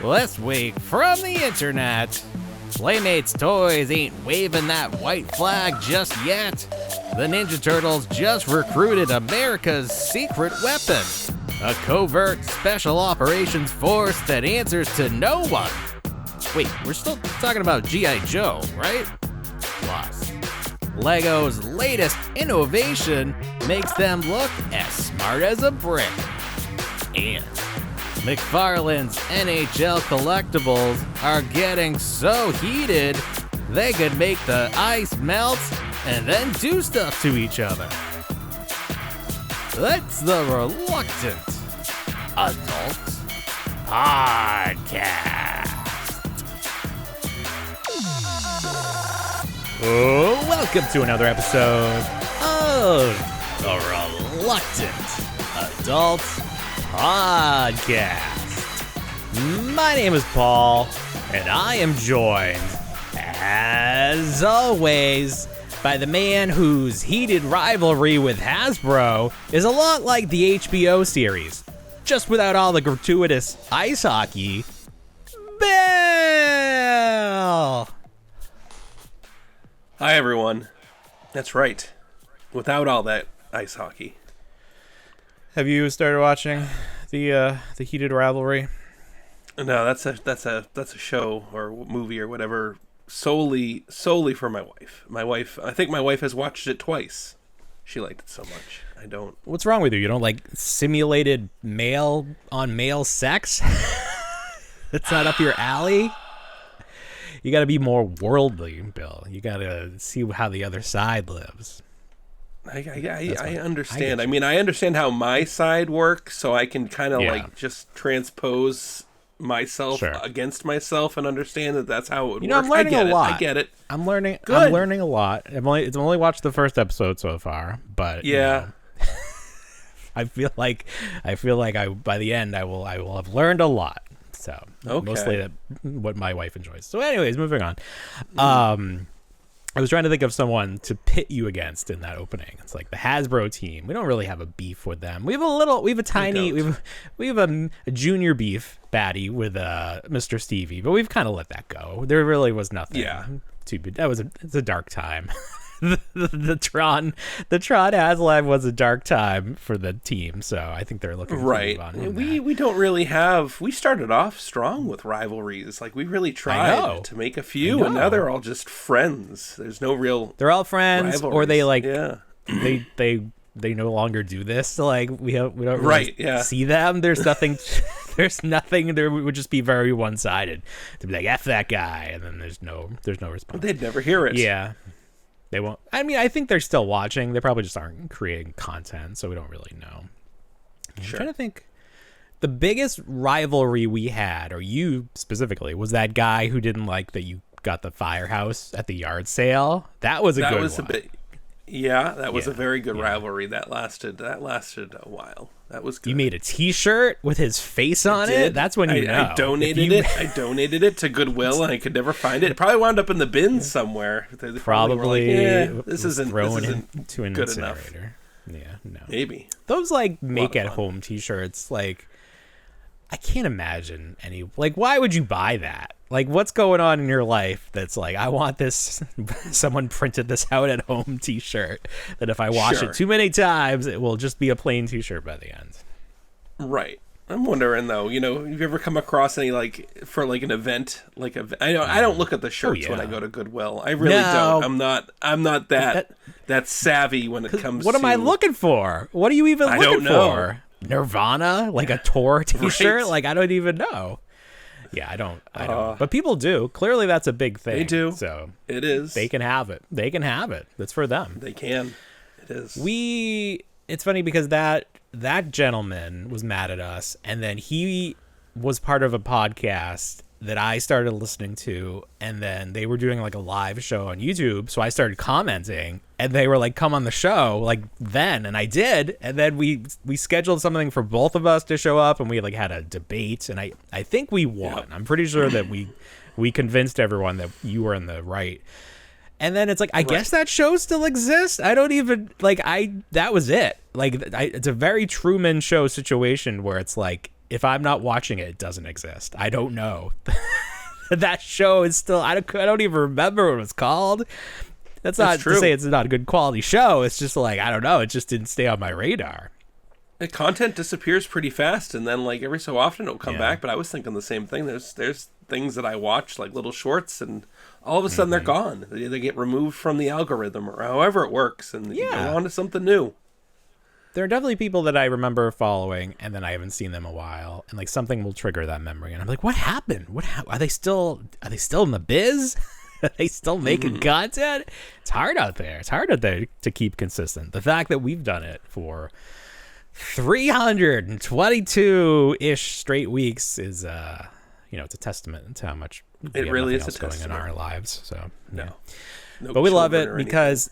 This week from the internet, Playmates Toys ain't waving that white flag just yet. The Ninja Turtles just recruited America's secret weapon, a covert special operations force that answers to no one. Wait, we're still talking about G.I. Joe, right? Plus, Lego's latest innovation makes them look as smart as a brick. And McFarlane's NHL collectibles are getting so heated, they could make the ice melt and then do stuff to each other. That's the Reluctant Adult Podcast. Oh, welcome to another episode of the Reluctant Adult Podcast. My name is Paul, and I am joined, as always, by the man whose heated rivalry with Hasbro is a lot like the HBO series, just without all the gratuitous ice hockey, Bill! Hi, everyone. That's right. Without all that ice hockey. Have you started watching the heated rivalry? No, that's a show or movie or whatever solely for my wife. I think my wife has watched it twice. She liked it so much. I don't. What's wrong with you? You don't like simulated male on male sex? That's not up your alley. You got to be more worldly, Bill. You got to see how the other side lives. I understand. I mean, I understand how my side works, so I can kind of like just transpose myself against myself and understand that that's how it would work. I'm learning a lot. I get it. I'm learning. Good. I'm learning a lot. I've only watched the first episode so far, but yeah. I feel like by the end I will have learned a lot. So mostly what my wife enjoys. So anyways, moving on. I was trying to think of someone to pit you against in that opening. It's like the Hasbro team. We don't really have a beef with them. We have a junior beef baddie with Mr. Stevie, but we've kind of let that go. There really was nothing. Yeah. It's a dark time. the Tron Haslab was a dark time for the team, so I think they're looking to move on. We don't really have. We started off strong with rivalries. Like we really tried to make a few, and now they're all just friends. There's no real. They're all friends, rivalries. or they they no longer do this. So like we don't really see them. There's nothing. There's nothing. There would just be very one sided to be like F that guy, and then there's no response. They'd never hear it. Yeah. They won't. I mean, I think they're still watching. They probably just aren't creating content, so we don't really know. I'm trying to think. The biggest rivalry we had, or you specifically, was that guy who didn't like that you got the firehouse at the yard sale. That was a good one. That was a very good rivalry. That lasted a while. That was good. You made a T-shirt with his face on it. That's when I donated it. I donated it to Goodwill, and I could never find it. It probably wound up in the bin somewhere. They probably like, this isn't into an good incinerator. Enough. Yeah, no. Maybe those like make-at-home T-shirts. Like, I can't imagine any. Like, why would you buy that? Like, what's going on in your life that's like, I want this, someone printed this out at home T-shirt that if I wash it too many times, it will just be a plain T-shirt by the end. Right. I'm wondering, though, have you ever come across any, for an event? I don't look at the shirts when I go to Goodwill. I really don't. I'm not that savvy when it comes to... What am I looking for? What are you even looking for? Nirvana? Like a tour T-shirt? Right. Like, I don't even know. Yeah, I don't. But people do. Clearly, that's a big thing. They do. So it is. They can have it. That's for them. They can. It is. It's funny because that gentleman was mad at us, and then he was part of a podcast that I started listening to, and then they were doing like a live show on YouTube, so I started commenting, and they were like, come on the show, like then, and I did, and then we scheduled something for both of us to show up, and we like had a debate, and I think we won. Yep. I'm pretty sure that we convinced everyone that you were in the right. And then it's like, I guess that show still exists. I don't even that was it. Like, it's a very Truman Show situation where it's like, if I'm not watching it, it doesn't exist. I don't know. That show is still, I don't even remember what it was called. That's not to say it's not a good quality show. It's just like, I don't know. It just didn't stay on my radar. The content disappears pretty fast, and then like every so often it'll come back. But I was thinking the same thing. There's things that I watch, like little shorts, and all of a sudden they're gone. They get removed from the algorithm or however it works, and you go on to something new. There are definitely people that I remember following, and then I haven't seen them in a while, and like something will trigger that memory, and I'm like, what happened? Are they still in the biz? Are they still making content? It's hard out there. It's hard out there to keep consistent. The fact that we've done it for 322-ish straight weeks is, it's a testament to how much it really is a going testament in our lives. So no but we love it because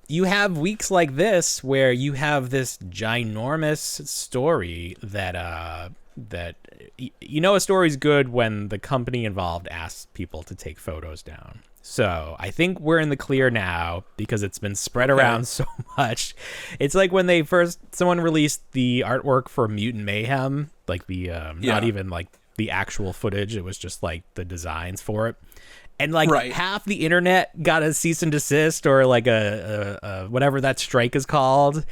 you have weeks like this where you have this ginormous story that a story's good when the company involved asks people to take photos down. So I think we're in the clear now because it's been spread around so much. It's like when someone released the artwork for Mutant Mayhem, like the not even like the actual footage, it was just like the designs for it. And like half the internet got a cease and desist or like a whatever that strike is called.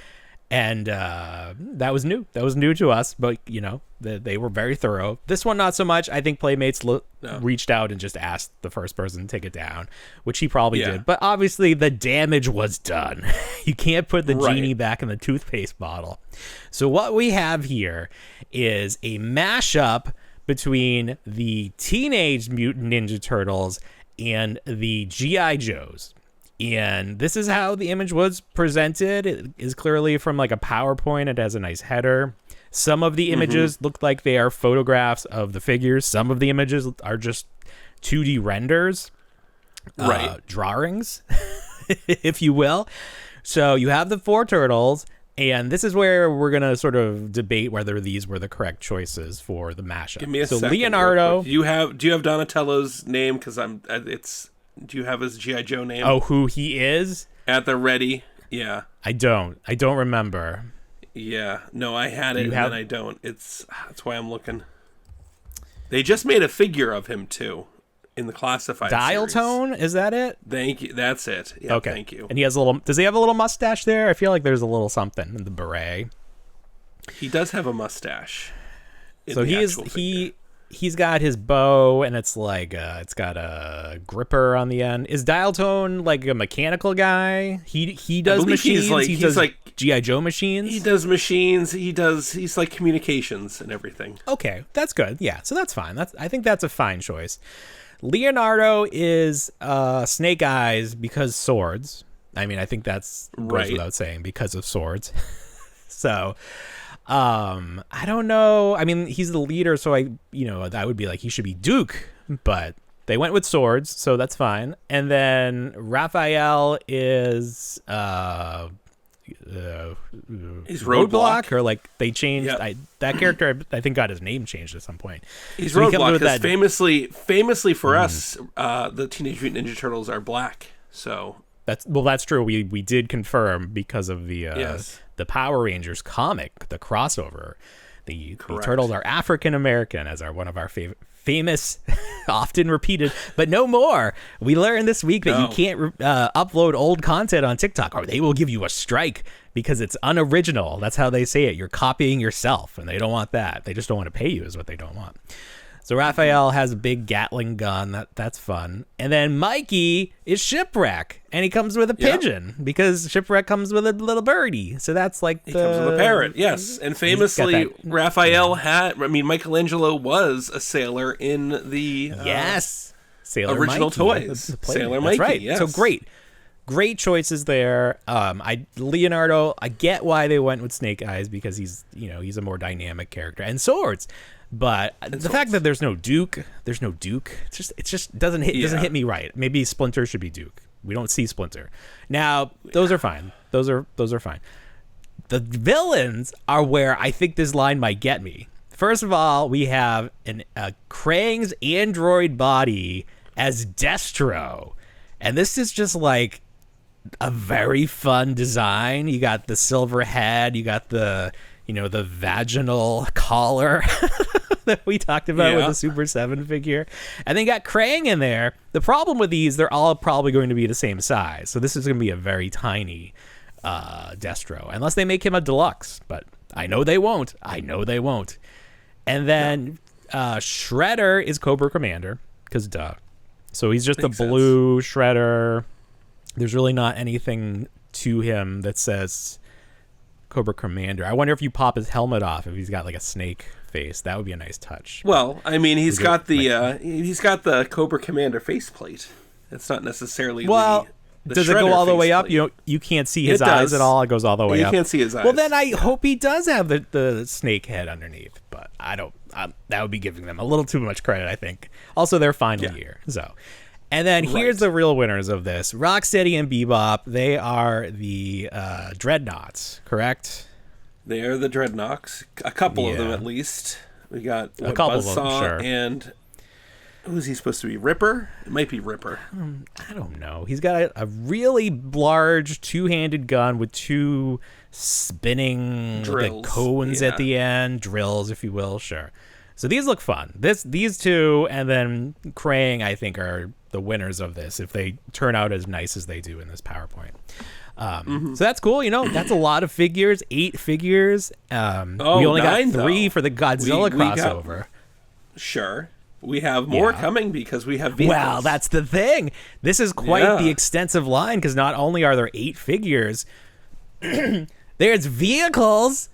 And that was new. That was new to us, but they were very thorough. This one, not so much. I think Playmates reached out and just asked the first person to take it down, which he probably did. But obviously the damage was done. You can't put the genie back in the toothpaste bottle. So what we have here is a mashup between the Teenage Mutant Ninja Turtles and the G.I. Joes. And this is how the image was presented. It is clearly from like a PowerPoint. It has a nice header. Some of the images look like they are photographs of the figures. Some of the images are just 2D renders, drawings, if you will. So you have the 4 turtles, and this is where we're going to sort of debate whether these were the correct choices for the mashup. Give me a second. Leonardo. Do you have Donatello's name? Because do you have his G.I. Joe name? Oh, who he is? At the ready. Yeah. I don't remember. Yeah. No, I had it, and I don't. That's why I'm looking. They just made a figure of him, too, in the classified Dial series. Tone? Is that it? Thank you. That's it. Yeah, okay. Thank you. And he has does he have a little mustache there? I feel like there's a little something in the beret. He does have a mustache. So he's got his bow, and it's like it's got a gripper on the end. Is Dial Tone like a mechanical guy? He does machines. He does like G.I. Joe machines. He does machines. He's like communications and everything. Okay, that's good. Yeah, so that's fine. I think that's a fine choice. Leonardo is Snake Eyes because swords. I mean, I think that's goes without saying because of swords. So I don't know. I mean, he's the leader, so that would be like he should be Duke, but they went with swords, so that's fine. And then Raphael is he's Roadblock, or like they changed that character. I think got his name changed at some point. He's Roadblock because famously for us, the Teenage Mutant Ninja Turtles are black. So that's true. We did confirm because of the Power Rangers comic, the crossover. The turtles are African American, as one of our famous, often repeated, but no more. We learned this week that you can't upload old content on TikTok, or they will give you a strike because it's unoriginal. That's how they say it. You're copying yourself, and they don't want that. They just don't want to pay you, is what they don't want. So Raphael has a big Gatling gun. That's fun. And then Mikey is Shipwreck, and he comes with a pigeon because Shipwreck comes with a little birdie. So that's like he comes with a parrot. Yes, and famously, Raphael Michelangelo was a sailor in the Sailor original Mikey, toys. Sailor Mikey. That's right. Yes. So great choices there. Leonardo, I get why they went with Snake Eyes because he's a more dynamic character, and swords. But the fact that there's no Duke, it just doesn't hit me right. Maybe Splinter should be Duke. We don't see Splinter. Now, those are fine. Those are fine. The villains are where I think this line might get me. First of all, we have a Krang's android body as Destro. And this is just like a very fun design. You got the silver head, you got the the vaginal collar that we talked about with the Super 7 figure. And they got Krang in there. The problem with these, they're all probably going to be the same size. So this is going to be a very tiny Destro, unless they make him a deluxe. But I know they won't. And then Shredder is Cobra Commander, because duh. So he's just Makes a blue Shredder. There's really not anything to him that says Cobra Commander. I wonder if you pop his helmet off, if he's got like a snake face. That would be a nice touch. Well, I mean, he's got the Cobra Commander faceplate. It's not necessarily the does it go all the way up? You can't see his eyes at all. It goes all the way up. You can't see his eyes. Well, then I hope he does have the snake head underneath. But I don't. That would be giving them a little too much credit, I think. Also, their final year. So, and then here's the real winners of this: Rocksteady and Bebop. They are the Dreadnoughts, correct? They are the Dreadnoughts. A couple of them, at least. We got a couple of them, sure. And who's he supposed to be? Ripper? It might be Ripper. I don't know. He's got a really large two-handed gun with two spinning cones at the end, drills, if you will. Sure. So these look fun. These two, and then Krang, I think, are the winners of this if they turn out as nice as they do in this PowerPoint. So that's cool. That's a lot of figures. 8 figures. We only got 3 for the Godzilla crossover. Sure. We have more coming because we have vehicles. Well, that's the thing. This is quite the extensive line, because not only are there 8 figures, there's vehicles,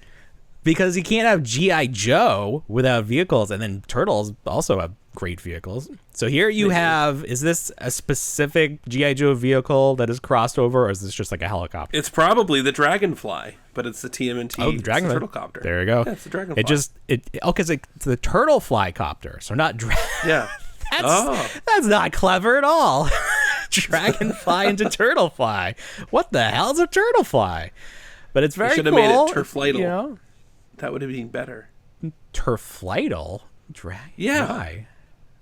because you can't have G.I. Joe without vehicles, and then Turtles also have great vehicles. So here you have, is this a specific G.I. Joe vehicle that is crossed over, or is this just like a helicopter? It's probably the Dragonfly, but it's the TMNT. Oh, the Dragonfly. Turtle copter. There you go. Yeah, it's the Dragonfly. Because it's the Turtle Fly copter, so not Yeah. That's not clever at all. Dragonfly into Turtle Fly. What the hell's a Turtle Fly? But it's very cool. Should have made it Turflightle. That would have been better. Turflightle? Yeah.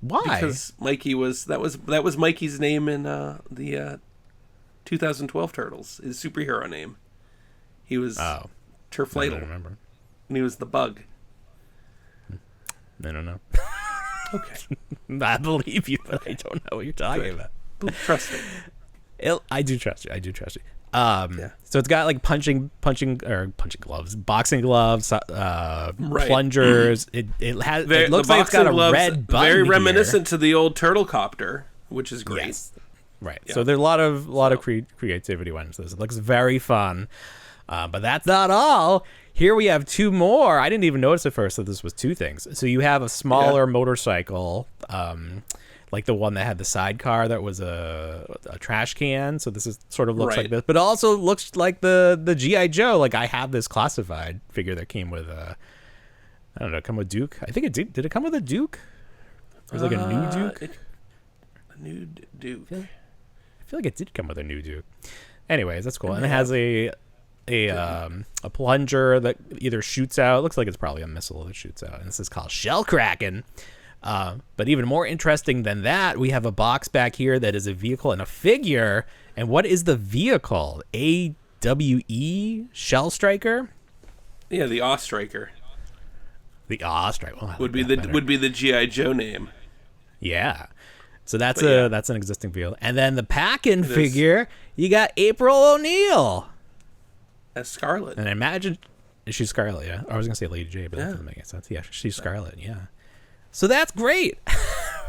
Why? Because Mikey that was Mikey's name in the 2012 Turtles. His superhero name. He was Turflightle. I don't remember. And he was the bug. I don't know. Okay. I believe you, but I don't know what you're talking about. Trust me. I do trust you. So it's got like punching gloves, boxing gloves, plungers. It looks like it's got a red button. Very reminiscent to the old Turtle Copter, which is great. Yes. Right. Yeah. So there's a lot of creativity went into this. It looks very fun. But that's not all. Here we have 2 more. I didn't even notice at first that this was 2 things. So you have a smaller motorcycle, like the one that had the sidecar that was a trash can. So this is sort of looks like this, but also looks like the G.I. Joe. Like I have this classified figure that came with come with Duke. I think it did. Did it come with a Duke? Or was it like a new Duke? A new Duke. I feel like it did come with a new Duke. Anyways, that's cool. And it has a plunger that either shoots out. It looks like it's probably a missile that shoots out. And this is called Shell Kraken. But even more interesting than that, we have a box back here that is a vehicle and a figure. And what is the vehicle? AWE Shell Striker? Yeah, the Awe Striker. The Awe Striker. Well, would be the G.I. Joe name. Yeah. So that's an existing vehicle. And then the pack-in figure, you got April O'Neil. As Scarlet. And imagine she's Scarlet, yeah. I was gonna say Lady J, but that doesn't make any sense. Yeah, she's Scarlet, yeah. So that's great.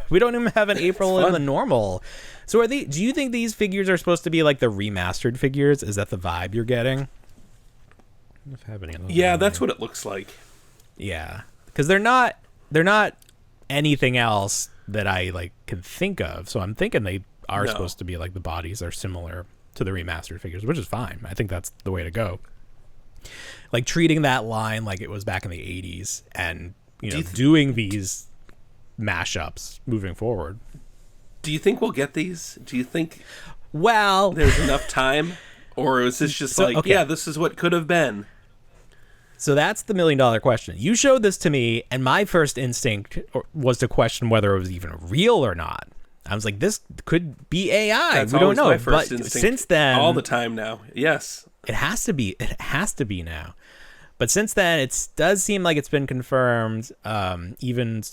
We don't even have an April in the normal. So do you think these figures are supposed to be like the remastered figures? Is that the vibe you're getting? Yeah, that's what it looks like. Yeah, because they're not anything else that I like can think of. So I'm thinking they are supposed to be like the bodies are similar to the remastered figures, which is fine. I think that's the way to go. Like treating that line like it was back in the 80s and doing these mashups moving forward. Do you think we'll get these? Do you think there's enough time? Or is this just this is what could have been? So that's the $1 million question. You showed this to me, and my first instinct was to question whether it was even real or not. I was like, this could be AI. We don't know. But since then, all the time now, yes, it has to be. It has to be now. But since then, it does seem like it's been confirmed, even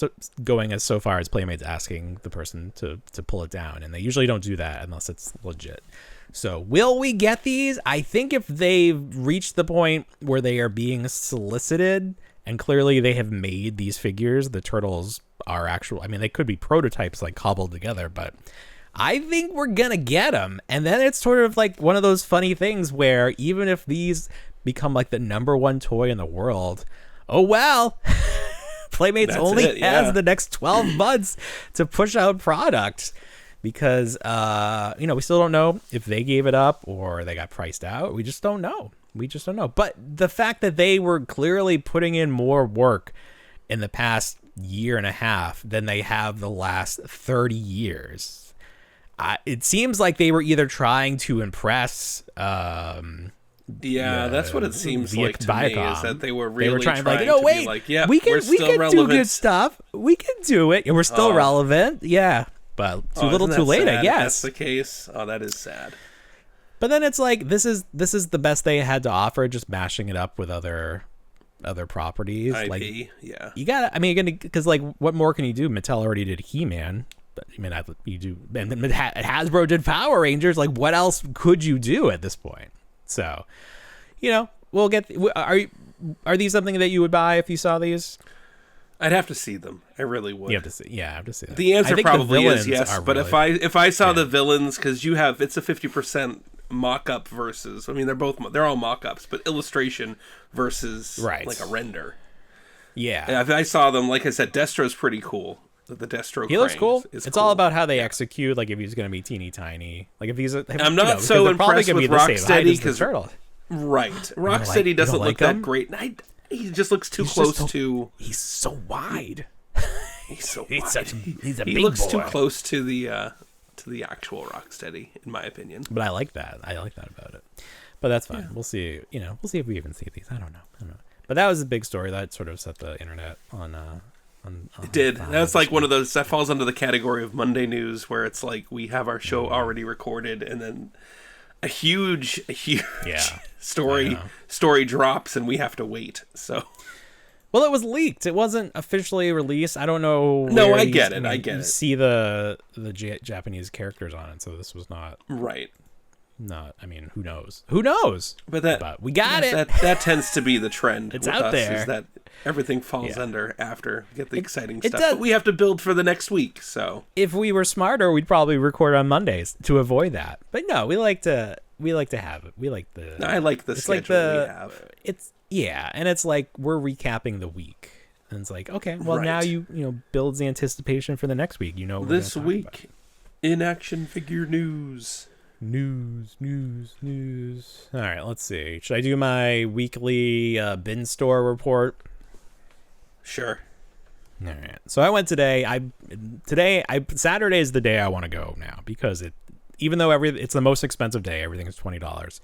going as so far as Playmates asking the person to pull it down. And they usually don't do that unless it's legit. So will we get these? I think if they've reached the point where they are being solicited, and clearly they have made these figures, the turtles are actual. I mean, they could be prototypes like cobbled together, but I think we're going to get them. And then it's sort of like one of those funny things where even if these become like the #1 toy in the world, oh well, Playmates has the next 12 months to push out product because we still don't know if they gave it up or they got priced out. We just don't know. But the fact that they were clearly putting in more work in the past year and a half than they have the last 30 years, it seems like they were either trying to impress that's what it seems like to me, is that they were really trying to be like, yeah, we can relevant. do good stuff. We can do it. And we're still relevant. Yeah. But too little too late, I guess. That's the case. Oh, that is sad. But then it's like, this is the best they had to offer, just mashing it up with other properties. IP, like, yeah. You gotta, I mean, because like, what more can you do? Mattel already did He-Man. But I mean, you do, and Hasbro did Power Rangers. Like, what else could you do at this point? So, we'll get. Are these something that you would buy if you saw these? I'd have to see them. I really would. You have to see. Yeah, I have to see them. The answer probably is yes. But really, if I saw the villains, because it's a 50% mock-up versus. I mean, they're all mock-ups, but illustration versus like a render. Yeah. And if I saw them, like I said, Destro's pretty cool. The Destro. He looks cool. It's all about how they execute. Like if he's going to be teeny tiny. Like if he's. I'm not so impressed with Rocksteady because turtle. Right, Rocksteady doesn't look that great. He just looks too close to. He's so wide. He's so wide. He's a big boy. He looks too close to the actual Rocksteady, in my opinion. But I like that. I like that about it. But that's fine. Yeah. We'll see. We'll see if we even see these. I don't know. But that was a big story that sort of set the internet on. It did. That's like one of those that falls under the category of Monday news, where it's like we have our show already recorded, and then a huge story drops, and we have to wait. So, well, it was leaked. It wasn't officially released. I don't know. No, I get it. I get it. You see the Japanese characters on it, so this was not right. Not. I mean, who knows? Who knows? But we got it. That tends to be the trend. It's with out us, there. Is that everything falls under after we get the exciting stuff. But we have to build for the next week. So if we were smarter, we'd probably record on Mondays to avoid that. But no, we like to have it. We like the. I like the schedule we have. And it's like we're recapping the week, and it's like, okay, well now you builds the anticipation for the next week. This week in action figure news. News. All right, let's see. Should I do my weekly bin store report? Sure. All right. So I went today. Saturday is the day I want to go now because even though it's the most expensive day, everything is $20.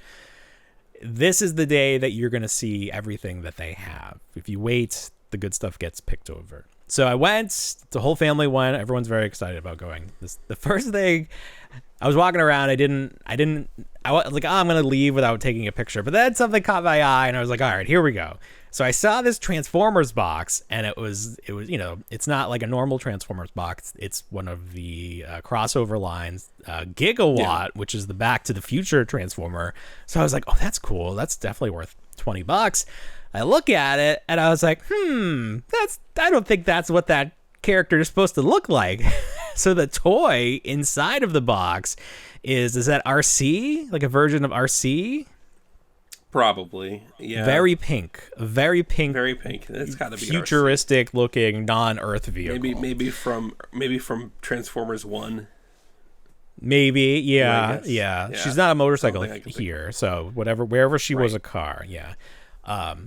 This is the day that you're going to see everything that they have. If you wait, the good stuff gets picked over. So I went. The whole family went. Everyone's very excited about going. The first thing, I was walking around. I was like, I'm going to leave without taking a picture. But then something caught my eye, and I was like, all right, here we go. So I saw this Transformers box, and it was it's not like a normal Transformers box. It's one of the crossover lines, Gigawatt, which is the Back to the Future Transformer. So I was like, oh, that's cool. That's definitely worth $20. I look at it, and I was like, I don't think that's what that character is supposed to look like. So the toy inside of the box is that RC, like a version of RC? Probably, yeah. Very pink. It's got to be futuristic RC. Looking non-Earth vehicle. Maybe from Transformers 1. Maybe, yeah. She's not a motorcycle here, so wherever she was a car, yeah.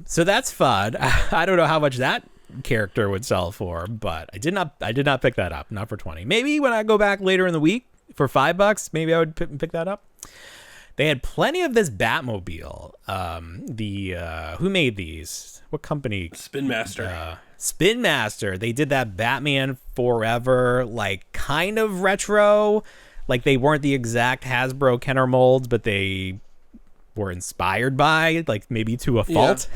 So that's fun. I don't know how much that character would sell for, but I did not pick that up. Not for $20. Maybe when I go back later in the week for $5, maybe I would pick that up. They had plenty of this Batmobile. Who made these? What company? Spin Master. Spin Master. They did that Batman Forever, like kind of retro. Like they weren't the exact Hasbro Kenner molds, but they were inspired by, like maybe to a fault.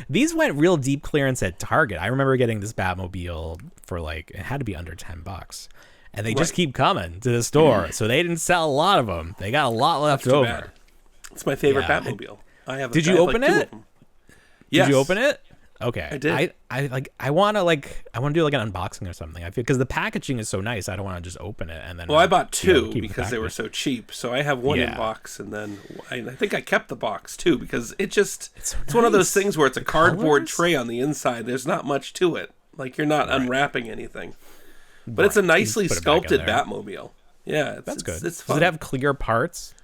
These went real deep clearance at Target. I remember getting this Batmobile for like, it had to be under $10. And they just keep coming to the store. So they didn't sell a lot of them. They got a lot left over. Bad. It's my favorite Batmobile. Did you open it? Yes. Did you open it? Okay. I did. I want to do like an unboxing or something. I feel because the packaging is so nice. I don't want to just open it and then. Well, I bought two because they were so cheap. So I have one in box, and then I think I kept the box too because it's one of those things where it's a cardboard tray on the inside. There's not much to it. Like you're not unwrapping anything, but it's a nicely sculpted Batmobile. Yeah, that's good. It's fun. Does it have clear parts?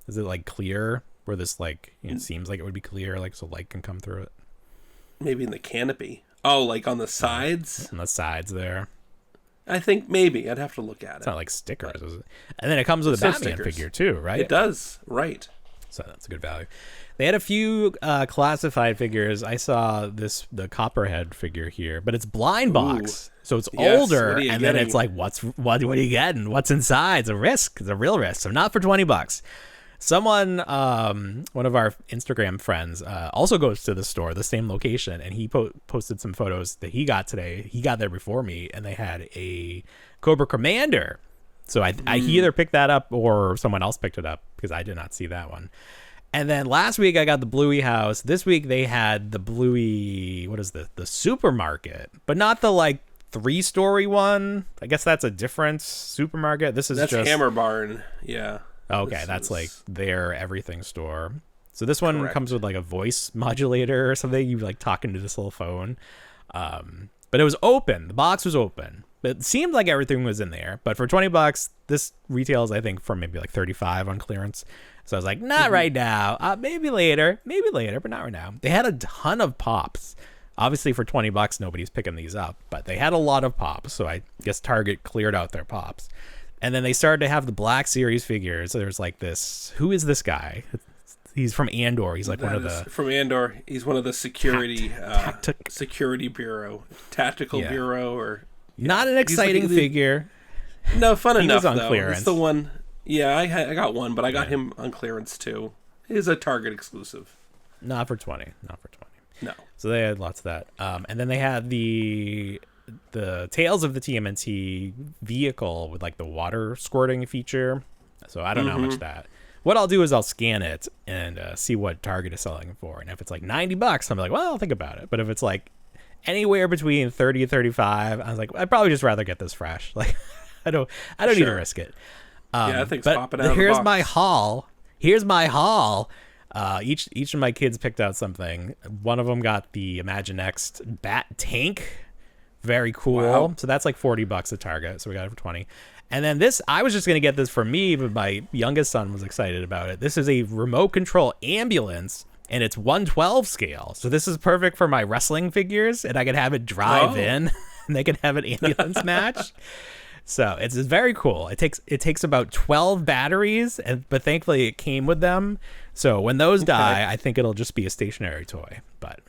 Is it like clear where this like it seems like it would be clear, like so light can come through it? Maybe in the canopy. Oh, like on the sides? On the sides there. I think maybe. I'd have to look at it. It's not like stickers, is it? And then it comes with a Batman figure too, right? It does, right. So that's a good value. They had a few classified figures. I saw the Copperhead figure here, but it's blind box. So it's older, and then it's like, what are you getting? What's inside? It's a risk. It's a real risk. So not for $20. Someone, one of our Instagram friends, also goes to the store, the same location, and he posted some photos that he got today. He got there before me, and they had a Cobra Commander. So I he either picked that up or someone else picked it up because I did not see that one. And then last week I got the Bluey house. This week they had the Bluey, what is the supermarket, but not the like 3-story one. I guess that's a different supermarket. That's just Hammer Barn. Yeah. Okay, that's like their everything store. So this one comes with like a voice modulator or something. You like talking to this little phone. But it was open. The box was open. It seemed like everything was in there. But for $20, this retails, I think, for maybe like $35 on clearance. So I was like, not right now. Maybe later, but not right now. They had a ton of pops. Obviously, for $20, nobody's picking these up. But they had a lot of pops. So I guess Target cleared out their pops. And then they started to have the Black Series figures. So there's like this. Who is this guy? He's from Andor. He's like from Andor. He's one of the security security bureau, tactical bureau, or not an exciting figure. No, fun enough on though. Clearance. It's the one. Yeah, I got one, but I got him on clearance too. It is a Target exclusive. Not for 20. No. So they had lots of that. And then they had the Tales of the TMNT vehicle with like the water squirting feature. So I don't know how much that. What I'll do is I'll scan it and see what Target is selling for. And if it's like $90, I'm like, well, I'll think about it. But if it's like anywhere between 30 and 35, I was like, I'd probably just rather get this fresh. Like, I don't need to risk it. I think popping out of the here's box. my haul. Here's my haul. Each of my kids picked out something. One of them got the Imaginext Bat Tank. Very cool. Wow. So that's like $40 at Target. So we got it for 20. And then this, I was just going to get this for me, but my youngest son was excited about it. This is a remote control ambulance, and it's 1/12 scale. So this is perfect for my wrestling figures, and I could have it drive in, and they can have an ambulance match. So it's very cool. It takes about 12 batteries, but thankfully it came with them. So when those die, I think it'll just be a stationary toy. But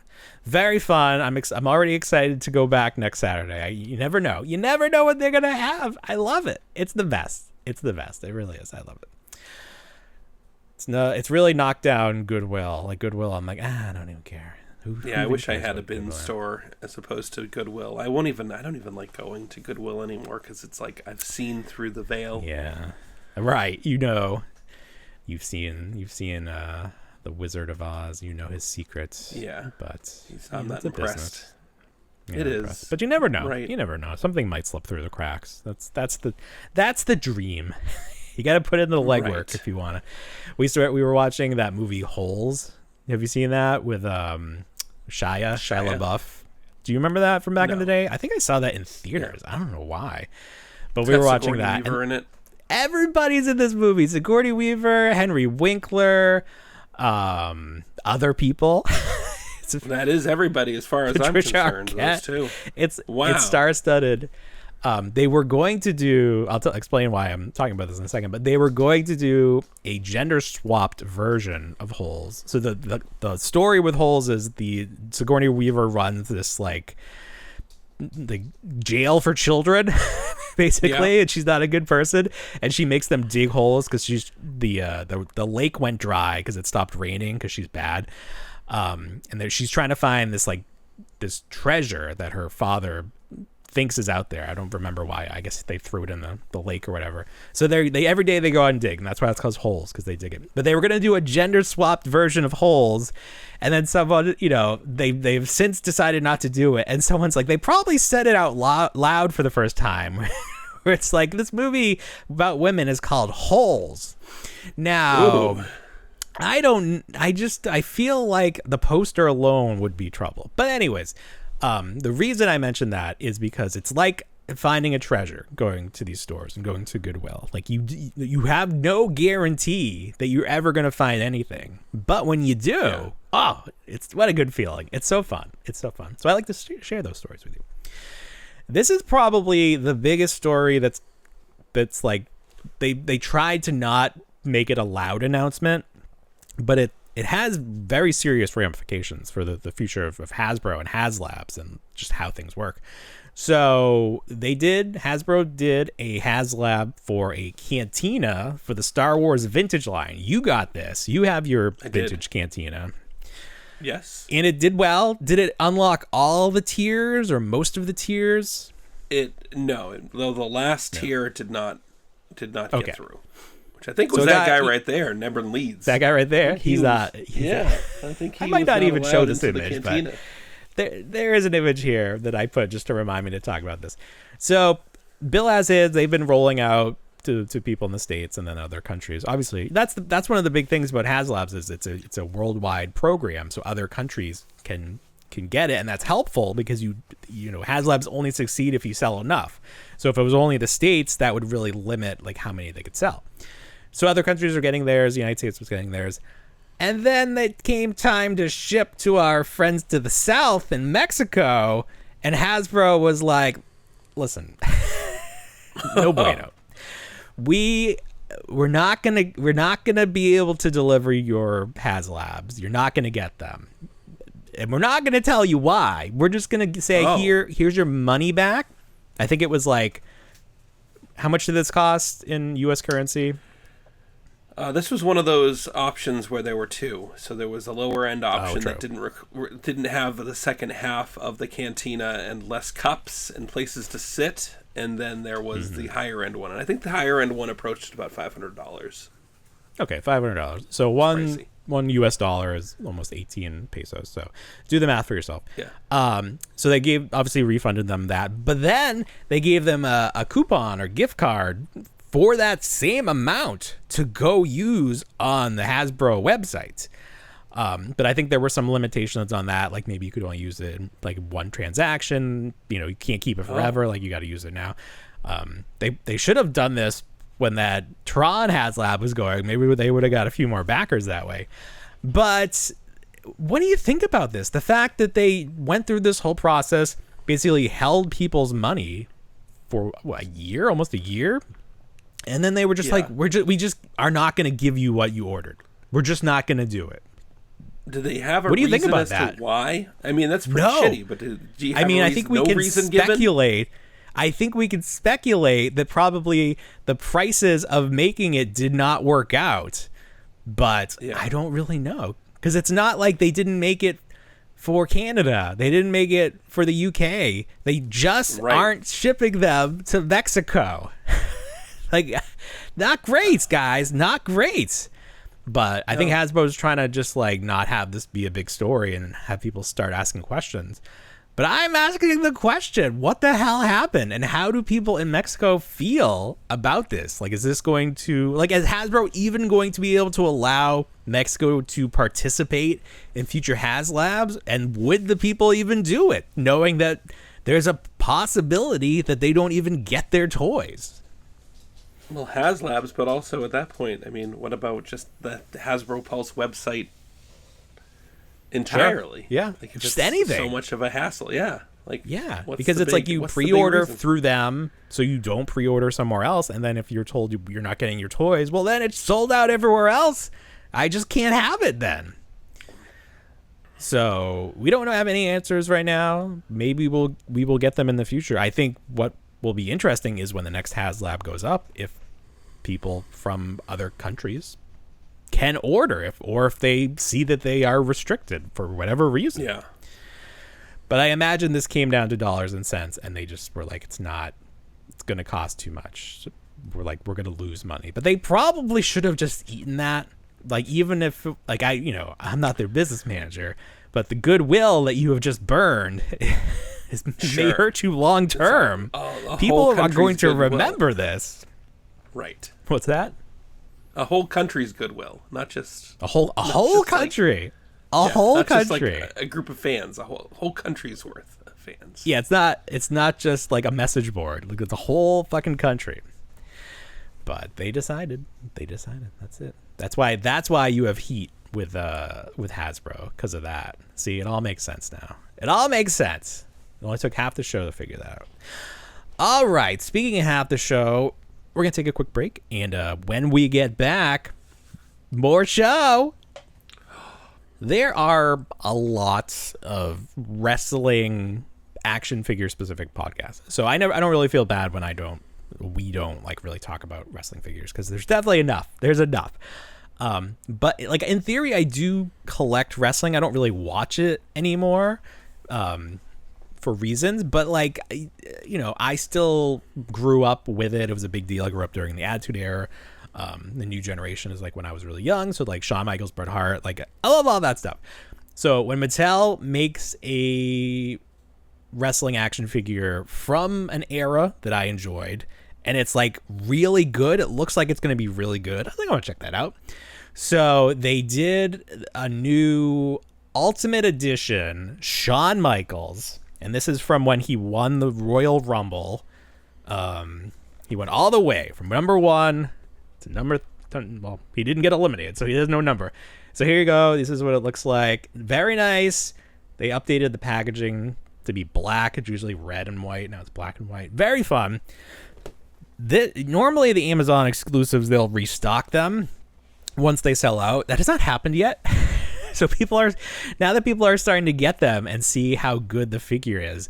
very fun. I'm already excited to go back next Saturday. You never know. You never know what they're gonna have. I love it. It's the best. It's the best. It really is. I love it. It's really knocked down Goodwill. Like Goodwill, I'm like, I don't even care. I wish I had a bin store as opposed to Goodwill. I don't even like going to Goodwill anymore because it's like I've seen through the veil. Yeah, right. You've seen the Wizard of Oz. You know his secrets. Yeah, but I'm not impressed. It is, but you never know. Right. You never know. Something might slip through the cracks. That's the dream. You got to put in the legwork if you want to. We were watching that movie Holes. Have you seen that with Shia LaBeouf? Do you remember that from back in the day? I think I saw that in theaters. I don't know why, but we were watching that. Weaver in it. Everybody's in this movie. Sigourney Weaver, Henry Winkler, other people. That is everybody as far as Patricia I'm concerned. Arquette. Those two. It's star-studded. They were going to do, I'll explain why I'm talking about this in a second, but they were going to do a gender-swapped version of Holes. So the story with Holes is the Sigourney Weaver runs this like the jail for children, basically, and she's not a good person, and she makes them dig holes because she's the lake went dry because it stopped raining because she's bad. And she's trying to find this treasure that her father thinks is out there. I don't remember why. I guess they threw it in the lake or whatever. So they every day they go out and dig, and that's why it's called Holes, because they dig it. But they were going to do a gender swapped version of Holes, and then someone, they've since decided not to do it, and someone's like, they probably said it out loud for the first time. Where it's like, this movie about women is called Holes. Now, ooh. I feel like the poster alone would be trouble. But anyways, the reason I mentioned that is because it's like finding a treasure going to these stores and going to Goodwill. Like you have no guarantee that you're ever going to find anything. But when you do, it's what a good feeling. It's so fun. So I like to share those stories with you. This is probably the biggest story that's like they tried to not make it a loud announcement, but it has very serious ramifications for the future of Hasbro and HasLabs and just how things work. So Hasbro did a HasLab for a cantina for the Star Wars vintage line. You got this. You have your vintage cantina. Yes. And it did well. Did it unlock all the tiers or most of the tiers? No. The last tier did not get through. Which I think was that guy right there, Nebron Leeds. That guy right there. He's not. Yeah, I think he I might not even show this image, but there is an image here that I put just to remind me to talk about this. So Bill Has His, they've been rolling out to people in the States and then other countries. Obviously, that's one of the big things about HasLabs is it's a worldwide program, so other countries can get it, and that's helpful because you know HasLabs only succeed if you sell enough. So if it was only the States, that would really limit like how many they could sell. So other countries are getting theirs. The United States was getting theirs. And then it came time to ship to our friends to the south in Mexico. And Hasbro was like, listen, no bueno. We're not gonna be able to deliver your HasLabs. You're not gonna get them. And we're not gonna tell you why. We're just gonna say, here's your money back. I think it was like, how much did this cost in US currency? This was one of those options where there were two. So there was a lower end option that didn't have the second half of the cantina and less cups and places to sit, and then there was the higher end one. And I think the higher end one approached about $500. Okay, $500. So one US dollar is almost 18 pesos. So do the math for yourself. Yeah. So they obviously refunded them that, but then they gave them a coupon or gift card for that same amount to go use on the Hasbro website. But I think there were some limitations on that. Like maybe you could only use it in like one transaction. You can't keep it forever. Like you got to use it now. They should have done this when that Tron HasLab was going. Maybe they would have got a few more backers that way. But what do you think about this? The fact that they went through this whole process, basically held people's money for almost a year. And then they were just like, we just are not going to give you what you ordered. We're just not going to do it. Do they have a reason think about that? To why? I mean, that's pretty shitty, but do you have I think we can speculate. I think we can speculate that probably the prices of making it did not work out, but I don't really know. Because it's not like they didn't make it for Canada. They didn't make it for the UK. They just aren't shipping them to Mexico. Like, not great, guys. Not great. But I think Hasbro's trying to just like not have this be a big story and have people start asking questions. But I'm asking the question, what the hell happened? And how do people in Mexico feel about this? Like, is this going to, like, is Hasbro even going to be able to allow Mexico to participate in future HasLabs? And would the people even do it, knowing that there's a possibility that they don't even get their toys? Well, HasLabs, but also at that point, I mean, what about just the Hasbro Pulse website entirely? Sure. Yeah, like just anything. So much of a hassle. Yeah, like because it's like you pre-order through them, so you don't pre-order somewhere else, and then if you're told you're not getting your toys, well, then it's sold out everywhere else. I just can't have it then. So we don't have any answers right now. Maybe we will get them in the future. I think what will be interesting is when the next HasLab goes up, if people from other countries can order if they see that they are restricted for whatever reason. Yeah. But I imagine this came down to dollars and cents, and they just were like, it's going to cost too much. So we're going to lose money. But they probably should have just eaten that. Like, even if, like, I'm not their business manager, but the goodwill that you have just burned may hurt you long term. People are going to remember this. Right. What's that? A whole country's goodwill, not just a whole country. Like, whole country. Just like a group of fans, a whole country's worth of fans. Yeah, it's not just like a message board. Like, it's a whole fucking country. But they decided. That's it. That's why you have heat with Hasbro, because of that. See, it all makes sense now. It all makes sense. It only took half the show to figure that out. All right, speaking of half the show, we're going to take a quick break, and when we get back, more show. There are a lot of wrestling action figure specific podcasts. So I don't really feel bad when we don't like really talk about wrestling figures, because there's definitely enough. There's enough. But like, in theory, I do collect wrestling. I don't really watch it anymore. For reasons, but like, I still grew up with it. It was a big deal. I grew up during the Attitude Era. The New Generation is like when I was really young. So like Shawn Michaels, Bret Hart, like I love all that stuff. So when Mattel makes a wrestling action figure from an era that I enjoyed, and it's like really good, it looks like it's going to be really good, I think I want to check that out. So they did a new Ultimate Edition Shawn Michaels. And this is from when he won the Royal Rumble. He went all the way from number 1 to number... Well, he didn't get eliminated, so he has no number. So here you go. This is what it looks like. Very nice. They updated the packaging to be black. It's usually red and white. Now it's black and white. Very fun. Normally, the Amazon exclusives, they'll restock them once they sell out. That has not happened yet. So now that people are starting to get them and see how good the figure is,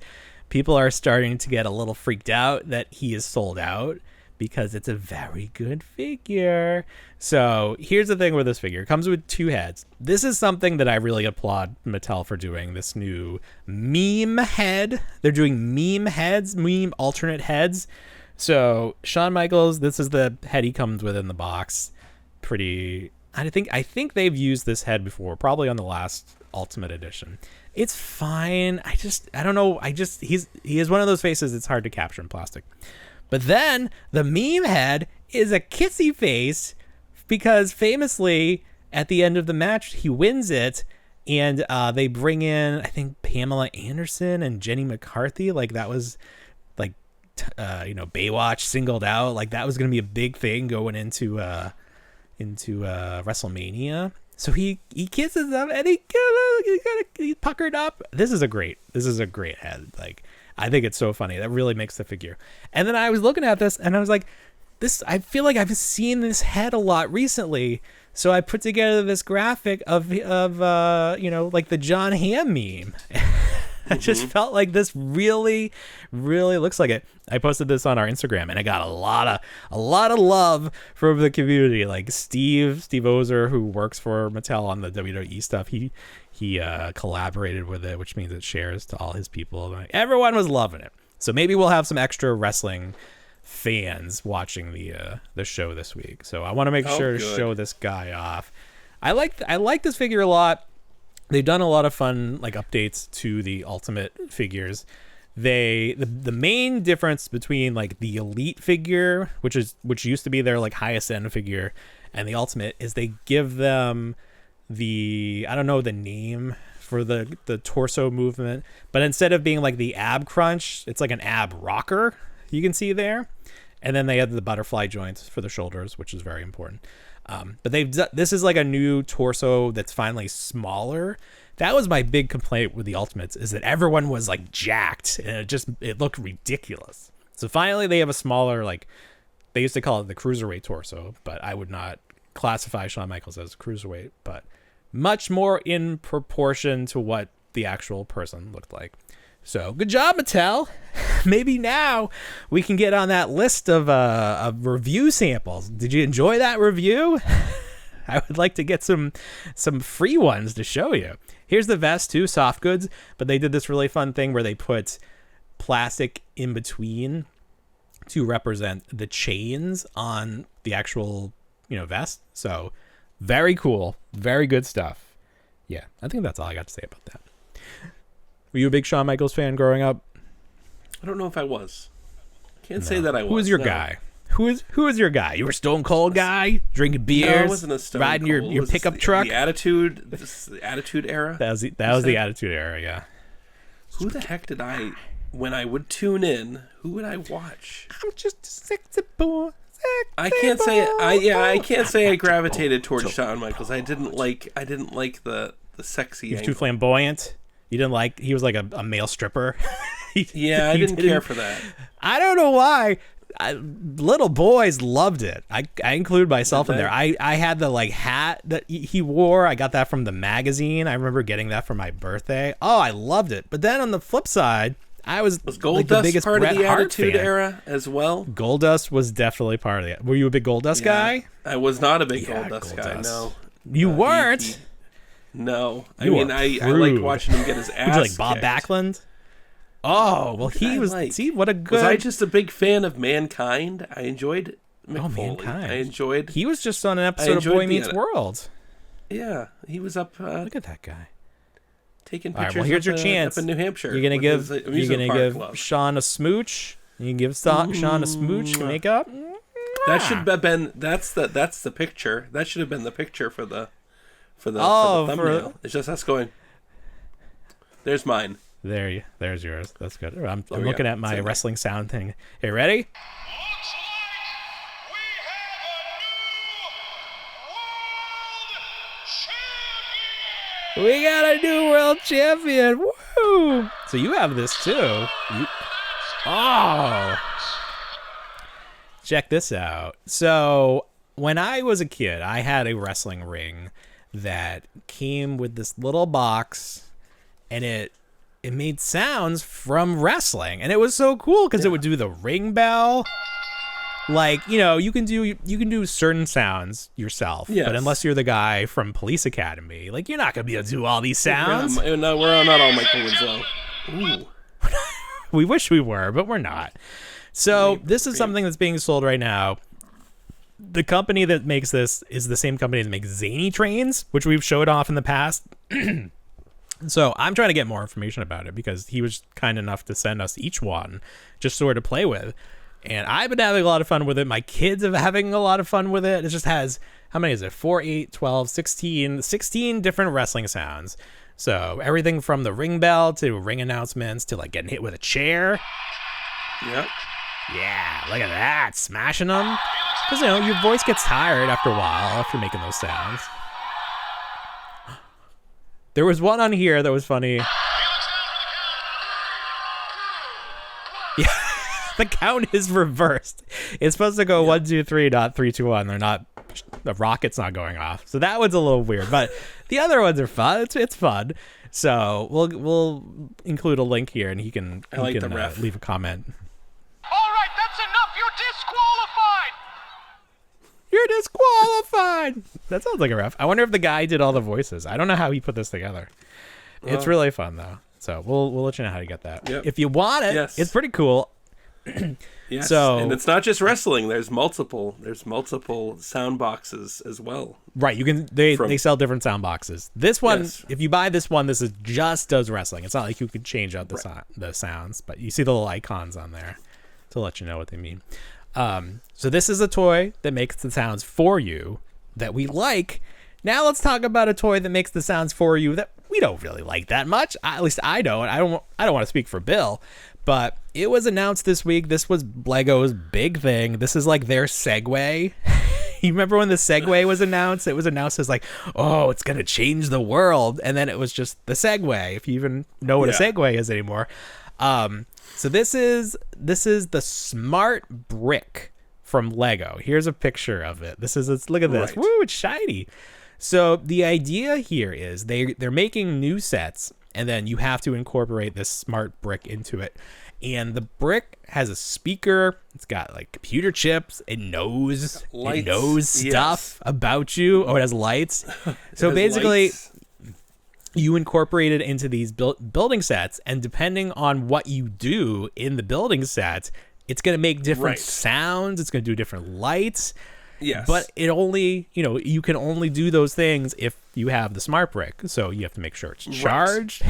people are starting to get a little freaked out that he is sold out, because it's a very good figure. So here's the thing with this figure. It comes with 2 heads. This is something that I really applaud Mattel for doing, this new meme head. They're doing meme heads, meme alternate heads. So Shawn Michaels, this is the head he comes with in the box. I think they've used this head before, probably on the last Ultimate Edition. It's fine. I don't know. He is one of those faces it's hard to capture in plastic. But then the meme head is a kissy face, because famously at the end of the match, he wins it, and they bring in, I think, Pamela Anderson and Jenny McCarthy. Like, that was like, Baywatch singled out. Like, that was going to be a big thing going into WrestleMania. So he kisses them, and he puckered up. This is a great head. Like, I think it's so funny. That really makes the figure. And then I was looking at this, and I was like, I feel like I've seen this head a lot recently. So I put together this graphic of like the John Hamm meme. I just felt like this really, really looks like it. I posted this on our Instagram, and I got a lot of love from the community. Like Steve Ozer, who works for Mattel on the WWE stuff, he collaborated with it, which means it shares to all his people. Like, everyone was loving it. So maybe we'll have some extra wrestling fans watching the show this week. So I want to make sure to show this guy off. I like this figure a lot. They've done a lot of fun like updates to the Ultimate figures. The main difference between like the Elite figure, which used to be their like highest end figure, and the Ultimate, is they give them I don't know the name for the torso movement, but instead of being like the ab crunch, it's like an ab rocker, you can see there. And then they have the butterfly joints for the shoulders, which is very important. But this is like a new torso that's finally smaller. That was my big complaint with the Ultimates, is that everyone was like jacked, and it looked ridiculous. So finally they have a smaller, like, they used to call it the cruiserweight torso, but I would not classify Shawn Michaels as a cruiserweight, but much more in proportion to what the actual person looked like. So good job, Mattel. Maybe now we can get on that list of review samples. Did you enjoy that review? I would like to get some free ones to show you. Here's the vest too, soft goods, but they did this really fun thing where they put plastic in between to represent the chains on the actual, vest. So very cool, very good stuff. Yeah, I think that's all I got to say about that. Were you a big Shawn Michaels fan growing up? I don't know if I was. Can't say that I was. Who was your guy? Who is your guy? You were a Stone Cold guy, drinking beers, no, I wasn't a Stone riding Cold. your pickup truck. The Attitude Era. That was the Attitude Era. Yeah. Who the heck did I? When I would tune in, who would I watch? I'm just a sexy boy. I can't say I can't say I gravitated towards Shawn Michaels. I didn't like the sexy. He was too flamboyant. You didn't like. He was like a male stripper. I didn't care for that. I don't know why. Little boys loved it. I include myself in there. I had the hat that he wore. I got that from the magazine. I remember getting that for my birthday. Oh, I loved it. But then on the flip side, was Goldust the biggest part Bret of the Hart Attitude fan. Era as well? Goldust was definitely part of it. Were you a big Goldust guy? I was not a big Goldust guy. No, you weren't. No, I liked watching him get his ass. Would you like Bob Backlund? Oh, well, he was. See, what a good. Was I just a big fan of Mankind? I enjoyed McFarlane. Mankind. I enjoyed. He was just on an episode of Boy Meets World. Yeah, he was up. Look at that guy. Taking All pictures. Right, well, here's your chance. Up in New Hampshire. You're gonna give Sean a smooch. You can give Sean a smooch. Make up. That should have been. That's the picture. That should have been the picture for the thumbnail. It's just us going. There's mine. There's yours. That's good. I'm looking at my wrestling sound thing. Hey, ready? Looks like we have a new world champion. We got a new world champion. Woo! So you have this too. Check this out. So when I was a kid, I had a wrestling ring that came with this little box, and it made sounds from wrestling, and it was so cool because it would do the ring bell. Like, you can do certain sounds yourself, but unless you're the guy from Police Academy, like, you're not gonna be able to do all these sounds. We're not all Michael Winslow. Ooh. We wish we were, but we're not. So this is something that's being sold right now. The company that makes this is the same company that makes Zany Trains, which we've showed off in the past. So I'm trying to get more information about it because he was kind enough to send us each one just sort of play with. And I've been having a lot of fun with it. My kids are having a lot of fun with it. It just has, how many is it? 4, 8, 12, 16 different wrestling sounds. So everything from the ring bell to ring announcements to like getting hit with a chair. Yep. Yeah, look at that. Smashing them. Because, your voice gets tired after a while after making those sounds. There was one on here that was funny. Yeah, the count is reversed. It's supposed to go 1, 2, 3, not 3, 2, 1. They're not. The rocket's not going off, so that one's a little weird. But the other ones are fun. It's fun. So we'll include a link here, and he can leave a comment. All right, that's enough. You're disqualified. You're disqualified. That sounds like a ref. I wonder if the guy did all the voices. I don't know how he put this together. It's really fun though. So we'll let you know how to get that. Yep. If you want it, it's pretty cool. Yes. So, and it's not just wrestling. There's multiple sound boxes as well. Right. You can they sell different sound boxes. This one, if you buy this one, this is just does wrestling. It's not like you could change out the sounds, but you see the little icons on there to let you know what they mean. So this is a toy that makes the sounds for you that we like. Now let's talk about a toy that makes the sounds for you that we don't really like that much. At least I don't. I don't want to speak for Bill, but it was announced this week. This was Lego's big thing. This is like their Segway. You remember when the Segway was announced? It was announced as like, oh, it's going to change the world. And then it was just the Segway, if you even know what a Segway is anymore. So this is the Smart Brick from Lego. Here's a picture of it. Look at this. Right. Woo, it's shiny. So the idea here is they're making new sets, and then you have to incorporate this Smart Brick into it. And the brick has a speaker. It's got like computer chips. It knows stuff about you. Oh, it has lights. So basically, you incorporate it into these building sets, and depending on what you do in the building sets, it's going to make different sounds. It's going to do different lights. Yes. But it only, you can only do those things if you have the smart brick. So you have to make sure it's charged.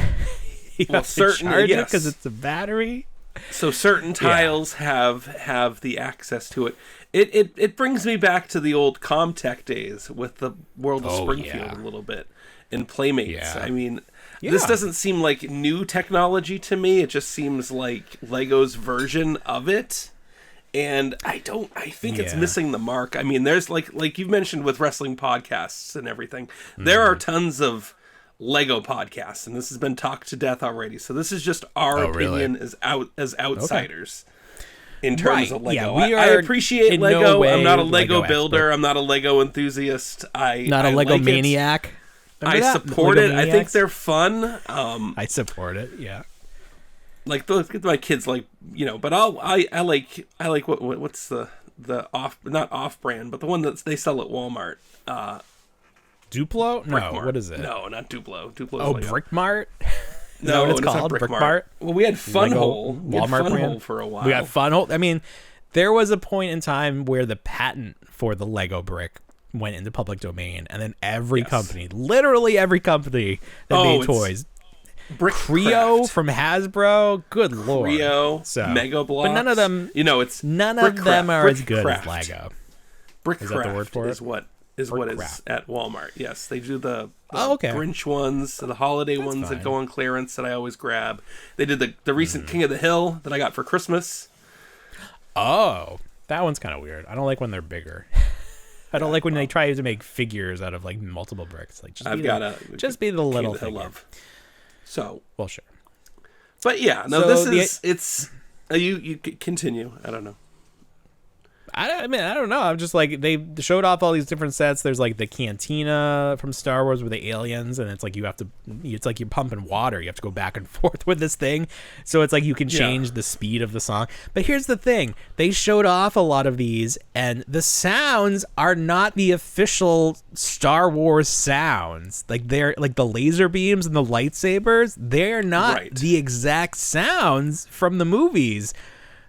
You have to charge it because it's a battery. So certain tiles have the access to it. It brings me back to the old Comtech days with the World of Springfield a little bit in Playmates. I mean, this doesn't seem like new technology to me. It just seems like Lego's version of it. And I think it's missing the mark. I mean, there's like you've mentioned with wrestling podcasts and everything, there are tons of Lego podcasts, and this has been talked to death already. So this is just our opinion as outsiders in terms of Lego. Yeah, I appreciate Lego. I'm not a Lego builder. Expert. I'm not a Lego enthusiast. Not a Lego maniac. I support it. I think they're fun. I support it. Yeah. Like my kids but I like what's the not off brand, but the one that they sell at Walmart. Duplo? No, what is it? No, not Duplo. Duplo's Brick Mart? No, it's called? Brick Mart. Well, we had Funhole. Walmart brand for a while. We had Funhole. I mean, there was a point in time where the patent for the Lego brick went into public domain, and then every company, literally every company that made toys, Creo from Hasbro, good lord, Mega Bloks, but none of them, none of them are as good as Lego. Brickcraft is that the word for it? Is what is at Walmart. Yes, they do the okay. Grinch ones, the holiday ones that go on clearance that I always grab. They did the recent King of the Hill that I got for Christmas. Oh, that one's kind of weird. I don't like when they're bigger. I don't like when they try to make figures out of like multiple bricks. Like just be the little thing. So sure. But yeah, no, so you continue. I don't know. I don't know. I'm just like, they showed off all these different sets. There's like the cantina from Star Wars with the aliens, and it's like it's like you're pumping water. You have to go back and forth with this thing. So it's like you can change the speed of the song. But here's the thing. They showed off a lot of these, and the sounds are not the official Star Wars sounds. Like they're like the laser beams and the lightsabers. They're not the exact sounds from the movies.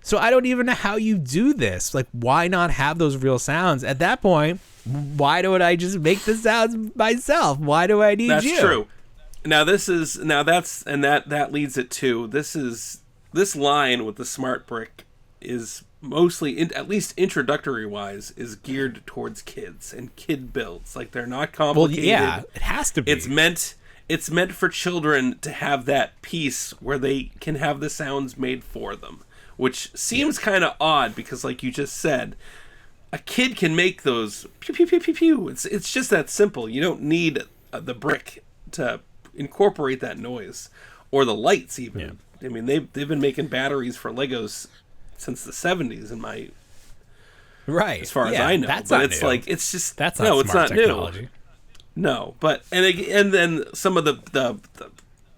So I don't even know how you do this. Like, why not have those real sounds? At that point, why don't I just make the sounds myself? Why do I need you? That's true. That leads it to this line with the smart brick is mostly, at least introductory wise, is geared towards kids and kid builds. Like, they're not complicated. Well, yeah, it has to be. It's meant for children to have that piece where they can have the sounds made for them. Which seems kind of odd because, like you just said, a kid can make those pew pew pew pew pew. It's just that simple. You don't need the brick to incorporate that noise, or the lights even. Yeah. I mean, they've been making batteries for Legos since the 70s in my as far as I know. That's but not it's new. Like it's just that's not it's not technology. New. No, but and then some of the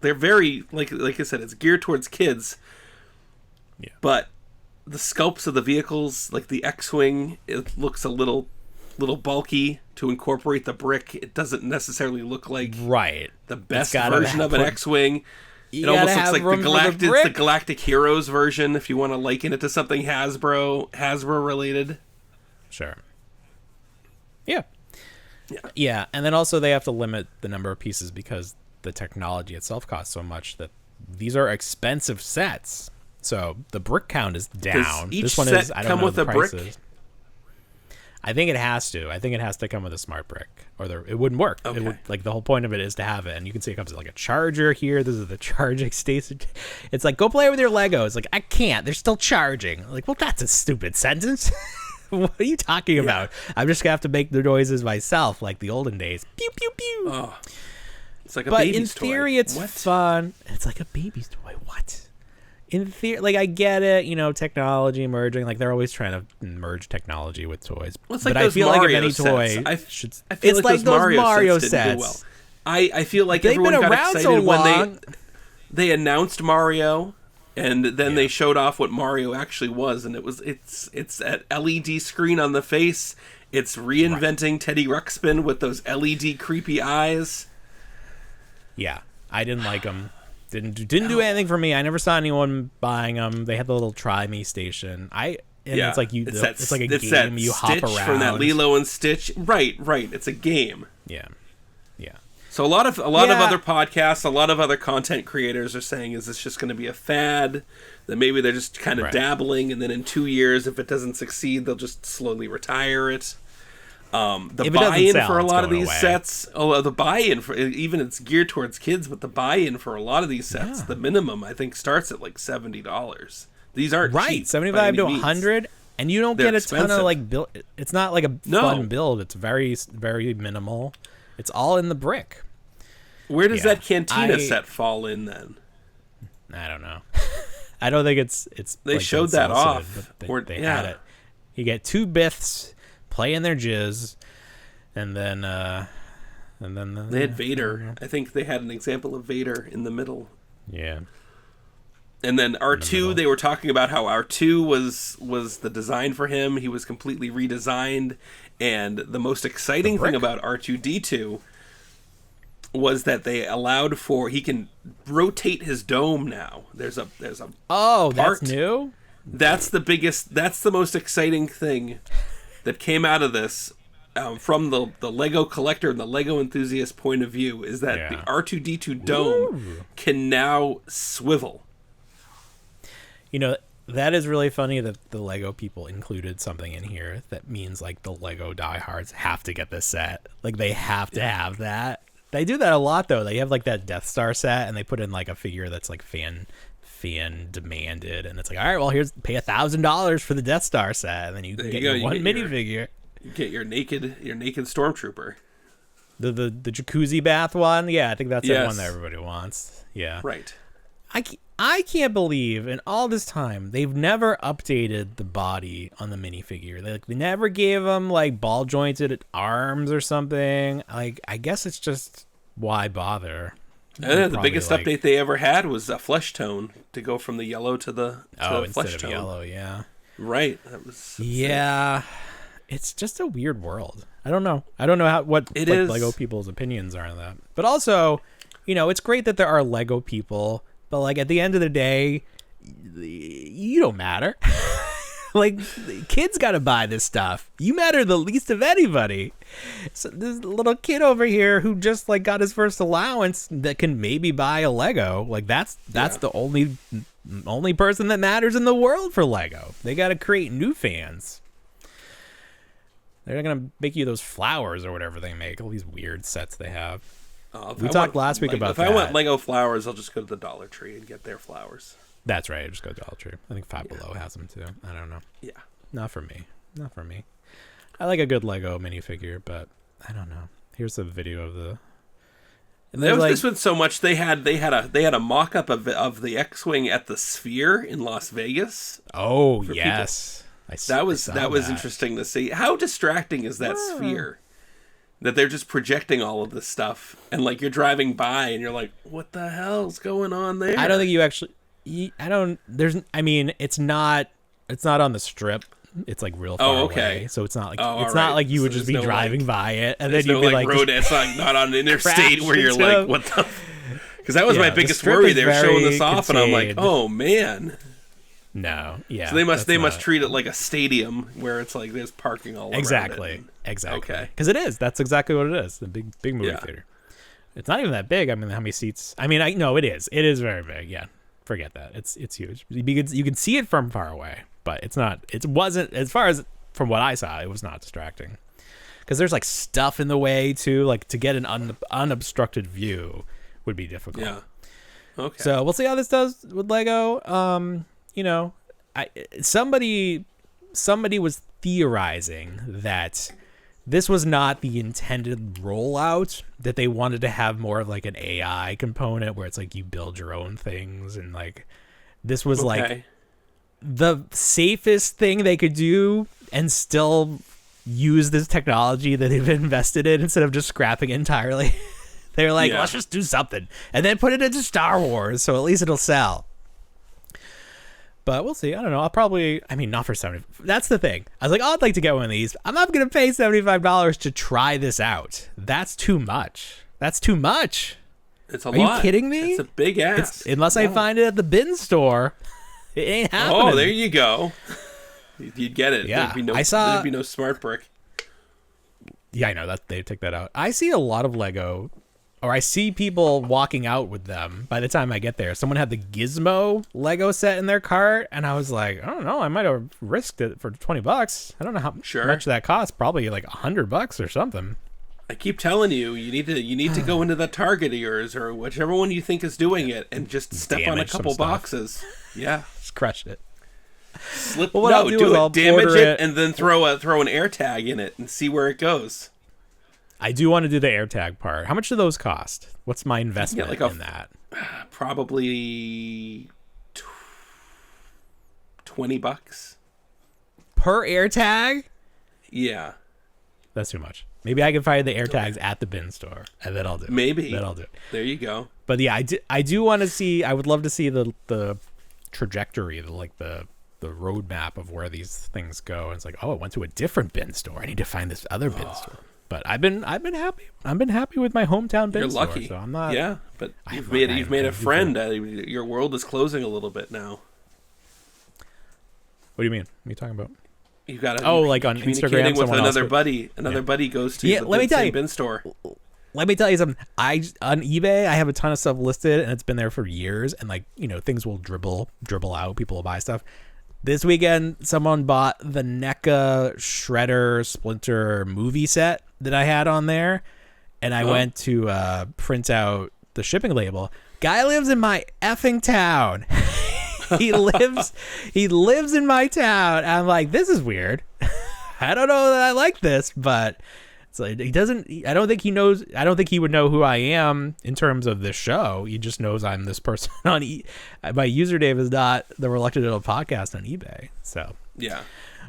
they're very like I said, it's geared towards kids. Yeah. But the sculpts of the vehicles, like the X-Wing, it looks a little bulky to incorporate the brick. It doesn't necessarily look like the best version of an X-Wing. It almost looks like the Galactic Heroes version, if you want to liken it to something Hasbro related. Sure. Yeah, and then also they have to limit the number of pieces because the technology itself costs so much that these are expensive sets. So the brick count is down. This one is. I don't know the prices. I think it has to. I think it has to come with a smart brick, or it wouldn't work. Okay. It would, like the whole point of it is to have it, and you can see it comes with like a charger here. This is the charging station. It's like, go play with your Legos. Like, I can't. They're still charging. Like, well, that's a stupid sentence. What are you talking about? I'm just gonna have to make the noises myself, like the olden days. Pew pew pew. Oh, it's like a baby's toy. But in theory, it's fun. It's like a baby's toy. What? In theory, like, I get it, technology merging. Like, they're always trying to merge technology with toys. Well, it's like but those I feel Mario like if any sets. toy, it's like those Mario sets. Well. I feel like everyone got excited when they announced Mario, And then they showed off what Mario actually was, and it's that LED screen on the face. It's reinventing Teddy Ruxpin with those LED creepy eyes. Yeah, I didn't like them. Didn't do anything for me. I never saw anyone buying them. They had the little try me station. It's like it's like a game you hop around from that Lilo and Stitch. Right. It's a game. Yeah. So a lot of other podcasts, a lot of other content creators are saying, is this just going to be a fad? That maybe they're just kind of dabbling, and then in 2 years, if it doesn't succeed, they'll just slowly retire it. The buy-in for a lot of these sets, the buy-in for even it's geared towards kids, but the buy-in for a lot lot of these sets, the minimum I think starts at like $70. These aren't cheap, $75 to $100, and you don't get a ton of like build. It's not like a fun build. It's very, very minimal. It's all in the brick. Where does that Cantina set fall in then? I don't know. I don't think it's. They like showed that off. They had it. You get 2 Biths playing their jizz, and then they had Vader. I think they had an example of Vader in the middle. Yeah. And then R2, they were talking about how R2 was the design for him. He was completely redesigned, and the most exciting thing about R2D2 was that they allowed for he can rotate his dome now. There's a that's new? That's the most exciting thing that came out of this from the Lego collector and the Lego enthusiast point of view is that the R2D2 dome can now swivel. You know, that is really funny that the Lego people included something in here that means like the Lego diehards have to get this set. Like they have to have that. They do that a lot though. They have like that Death Star set and they put in like a figure that's like fan demanded, and it's like, all right, well, here's pay $1,000 for the Death Star set, and then you can get your one minifigure. You get your naked stormtrooper. The jacuzzi bath one, yeah, I think that's the one that everybody wants. Yeah, right. I can't believe in all this time they've never updated the body on the minifigure. They never gave them like ball jointed arms or something. Like I guess it's just why bother. The biggest update they ever had was a flesh tone to go from the yellow to the flesh tone. Yellow, yeah. Right. That was sick. It's just a weird world. I don't know what Lego people's opinions are on that. But also, you know, it's great that there are Lego people, but like at the end of the day, you don't matter. Like, kids got to buy this stuff. You matter the least of anybody. So this little kid over here who just like got his first allowance that can maybe buy a Lego. Like that's the only person that matters in the world for Lego. They got to create new fans. They're not gonna make you those flowers or whatever they make. All these weird sets they have. We talked last week about that. If I want Lego flowers, I'll just go to the Dollar Tree and get their flowers. That's right. I just go to Dollar Tree. I think Five Below has them too. I don't know. Yeah. Not for me. I like a good Lego minifigure, but I don't know. Here's a video of the. This one so much they had a mock-up of the X-wing at the Sphere in Las Vegas. Oh yes, that was interesting to see. How distracting is that Sphere? That they're just projecting all of this stuff, and like you're driving by and you're like, what the hell's going on there? I don't think you actually. It's not on the Strip. It's like real far away, so it's not like not like you would just be driving by it and then you'd be like road. It's not on an interstate where you're like, what the? Because that was my biggest worry. They were showing this off, and I'm like, oh man. No, yeah. So they must treat it like a stadium where it's like there's parking all around. Exactly. Okay. Because it is. That's exactly what it is. The big movie theater. It's not even that big. I mean, how many seats? I mean, it is. It is very big. Yeah. Forget that. It's huge. You can see it from far away, but it's not. It wasn't, as far as from what I saw, it was not distracting. Because there's like stuff in the way too. Like to get an unobstructed view would be difficult. Yeah. Okay. So we'll see how this does with Lego. Somebody was theorizing that this was not the intended rollout, that they wanted to have more of like an AI component where it's like you build your own things, and like this was like the safest thing they could do and still use this technology that they've invested in instead of just scrapping it entirely. They were like, let's just do something and then put it into Star Wars so at least it'll sell. But we'll see. I don't know. I'll probably, not for 70. That's the thing. I was like, I'd like to get one of these. I'm not going to pay $75 to try this out. That's too much. It's a lot. Are you kidding me? It's a big ass. Unless I find it at the bin store, it ain't happening. Oh, there you go. You'd get it. Yeah. There'd be no smart brick. Yeah, I know that they take that out. I see a lot of Lego, or I see people walking out with them by the time I get there. Someone had the Gizmo Lego set in their cart, and I was like, I don't know, I might have risked it for $20. I don't know how much that costs. Probably like $100 or something. I keep telling you, you need to go into the Target of yours or whichever one you think is doing it, and just step on a couple boxes. Yeah, just crush it. Damage it, and then throw an air tag in it and see where it goes. I do want to do the air tag part. How much do those cost? What's my investment in that? Probably $20 per air tag. Yeah, that's too much. Maybe I can find the air tags at the bin store, and then I'll do it. Then I'll do it. There you go. But yeah, I do want to see. I would love to see the trajectory, the roadmap of where these things go. And it's like, oh, it went to a different bin store. I need to find this other bin store. But I've been happy. I've been happy with my hometown bin store. You're lucky. So I'm not. Yeah, but you've made a friend. Your world is closing a little bit now. What do you mean? What are you talking about? You've got to like on Instagram with another buddy. Another buddy goes to the bin store. Let me tell you something. On eBay, I have a ton of stuff listed, and it's been there for years. And things will dribble out. People will buy stuff. This weekend, someone bought the NECA Shredder Splinter movie set that I had on there, and I went to print out the shipping label. Guy lives in my effing town. He lives in my town. I'm like, this is weird. I don't know that I like this, but it's like he doesn't. I don't think he knows. I don't think he would know who I am in terms of this show. He just knows I'm this person on. My username is not the Reluctant Adult Podcast on eBay. So yeah,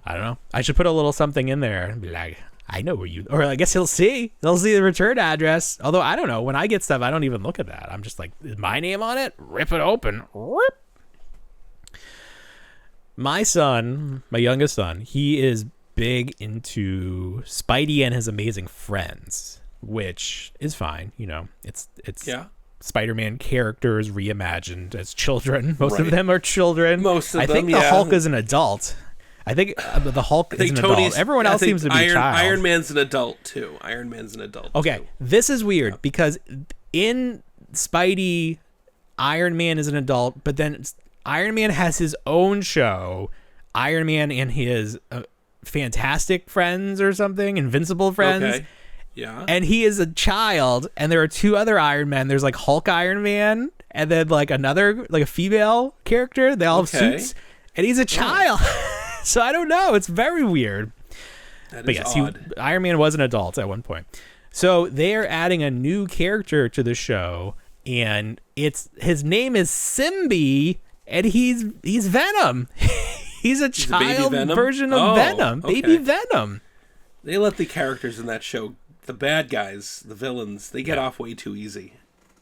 I don't know. I should put a little something in there and be like, I know where you. Or I guess he'll see the return address. Although I don't know. When I get stuff, I don't even look at that. I'm just like, is my name on it? Rip it open. Rip. My son, my youngest son, he is big into Spidey and His Amazing Friends, which is fine. It's Spider-Man characters reimagined as children. Most of them are children. I think the Hulk is an adult. I think the Hulk is an adult. Everyone else seems to be a child. Iron Man's an adult too. Okay, this is weird because in Spidey, Iron Man is an adult, but then Iron Man has his own show, Iron Man and his Fantastic Friends or something, Invincible Friends. Okay. Yeah. And he is a child, and there are two other Iron Men. There's like Hulk Iron Man, and then like another, like a female character. They all have suits, and he's a child. So I don't know. It's very weird. That is odd. Iron Man was an adult at one point. So they are adding a new character to the show, and his name is Symbi. And he's Venom. He's a child version of Venom. Okay. Baby Venom. They let the characters in that show, the bad guys, the villains, they get off way too easy.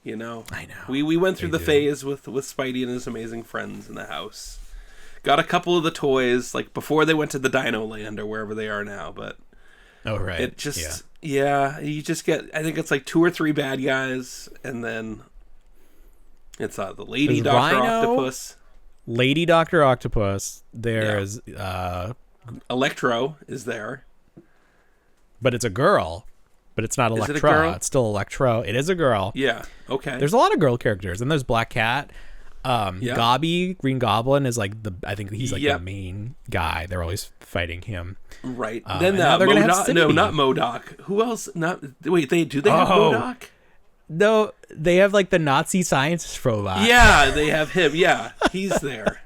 I know. We went through the phase with Spidey and His Amazing Friends in the house. Got a couple of the toys, like before they went to the Dino Land or wherever they are now, but it just you just get, I think it's like 2 or 3 bad guys, and then it's the Lady Dr. Octopus. Lady Dr. Octopus. There's Electro is there. But it's a girl. But it's not Electro. Is it a girl? It's still Electro. It is a girl. Yeah. Okay. There's a lot of girl characters. And there's Black Cat. Gobby, Green Goblin is like I think he's like the main guy. They're always fighting him. Right. Then they're gonna have Symbi. No, not MODOK. Who else? Not wait. Do they have MODOK? No, they have like the Nazi scientist robot. Yeah, they have him. Yeah, he's there.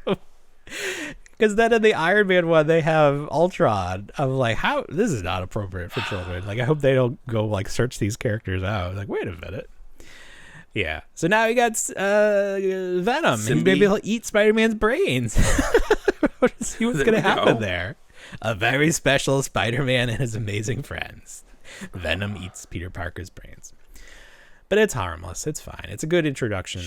Because then in the Iron Man one, they have Ultron. I'm like, how? This is not appropriate for children. Like, I hope they don't go like search these characters out. Like, wait a minute. Yeah. So now we got Venom. And maybe he'll eat Spider-Man's brains. See what's going to happen there. A very special Spider-Man and His Amazing Friends. Venom eats Peter Parker's brains. But it's harmless. It's fine. It's a good introduction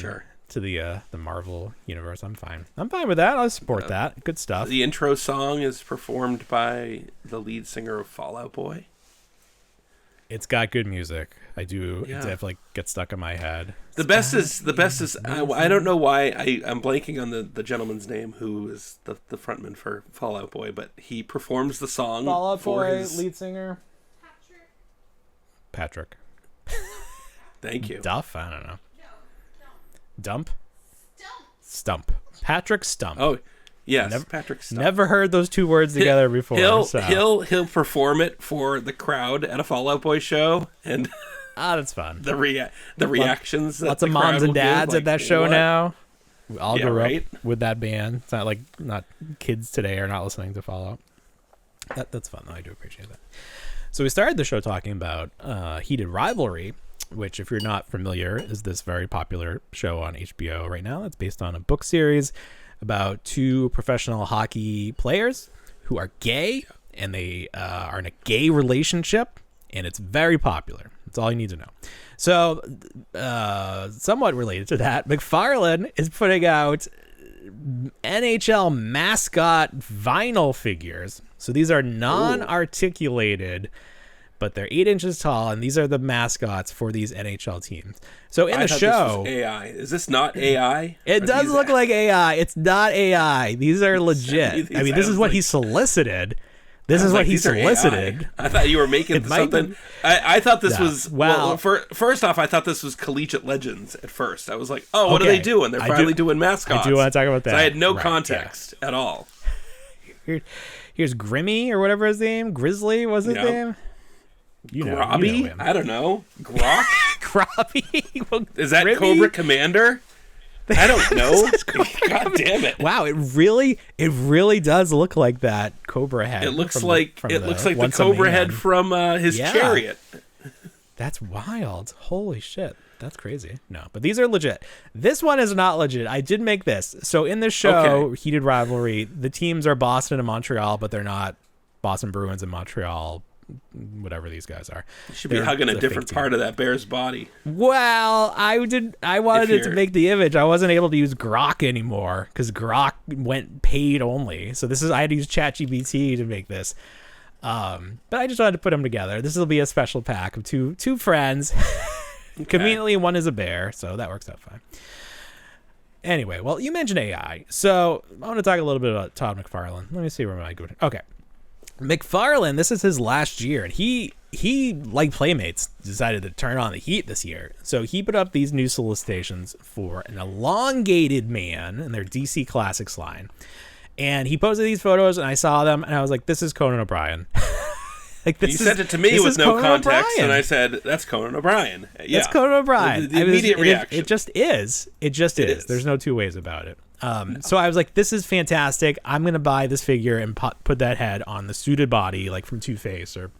the Marvel universe. I'm fine with that. I'll support that. Good stuff. The intro song is performed by the lead singer of Fall Out Boy. It's got good music. I do. It definitely gets stuck in my head. The best is I don't know why I'm blanking on the gentleman's name who is the frontman for Fall Out Boy, but he performs the song. Fall Out for Boy his... lead singer. Patrick. Thank you. Duff? I don't know. Dump? Stump. Patrick Stump. Oh, yes, Patrick Stump. Never heard those two words together before. He'll perform it for the crowd at a Fall Out Boy show, and that's fun. The reactions. Lots of moms and dads at that show now. We all grew up with that band. It's not kids today are not listening to Fall Out. That's fun though. I do appreciate that. So we started the show talking about Heated Rivalry, which, if you're not familiar, is this very popular show on HBO right now. It's based on a book series about two professional hockey players who are gay, and they are in a gay relationship, and it's very popular. That's all you need to know. So, somewhat related to that, McFarlane is putting out NHL mascot vinyl figures. So these are non-articulated, but they're 8 inches tall, and these are the mascots for these NHL teams. So in the show, this was AI. Is this not AI? It does look like AI. It's not AI. These are legit. I mean, this is what he solicited. This is what he solicited. I thought you were making something. I thought this was first off, I thought this was Collegiate Legends at first. I was like, oh, what are they doing? They're finally doing mascots. I do want to talk about that. So I had no context at all. Here's Grimmy or whatever his name. Grizzly was his name. Grobby? Him. I don't know. Grok? Grobby? Well, is that Grimmy? Cobra Commander? I don't know. God damn it! Wow, it really does look like that Cobra head. It looks like the Cobra head from his Chariot. That's wild. Holy shit. That's crazy. No, but these are legit. This one is not legit. I did make this. So in this show, Heated Rivalry, the teams are Boston and Montreal, but they're not Boston Bruins and Montreal, whatever these guys are. You should be hugging a different part of that bear's body. Well, I wanted it to make the image. I wasn't able to use Grok anymore because Grok went paid only. So I had to use ChatGPT to make this. But I just wanted to put them together. This will be a special pack of two friends. Conveniently, one is a bear, so that works out fine. Anyway, well, you mentioned AI, so I want to talk a little bit about Todd McFarlane. Let me see where I go. Okay, McFarlane, this is his last year, and he like Playmates decided to turn on the heat this year. So he put up these new solicitations for an elongated man in their DC Classics line, and he posted these photos, and I saw them, and I was like, "This is Conan O'Brien." You sent it to me with no context, and I said, "That's Conan O'Brien." Yeah, that's Conan O'Brien. The immediate reaction. It just is. It just is. There's no two ways about it. So I was like, "This is fantastic. I'm gonna buy this figure and put that head on the suited body, like from Two-Face or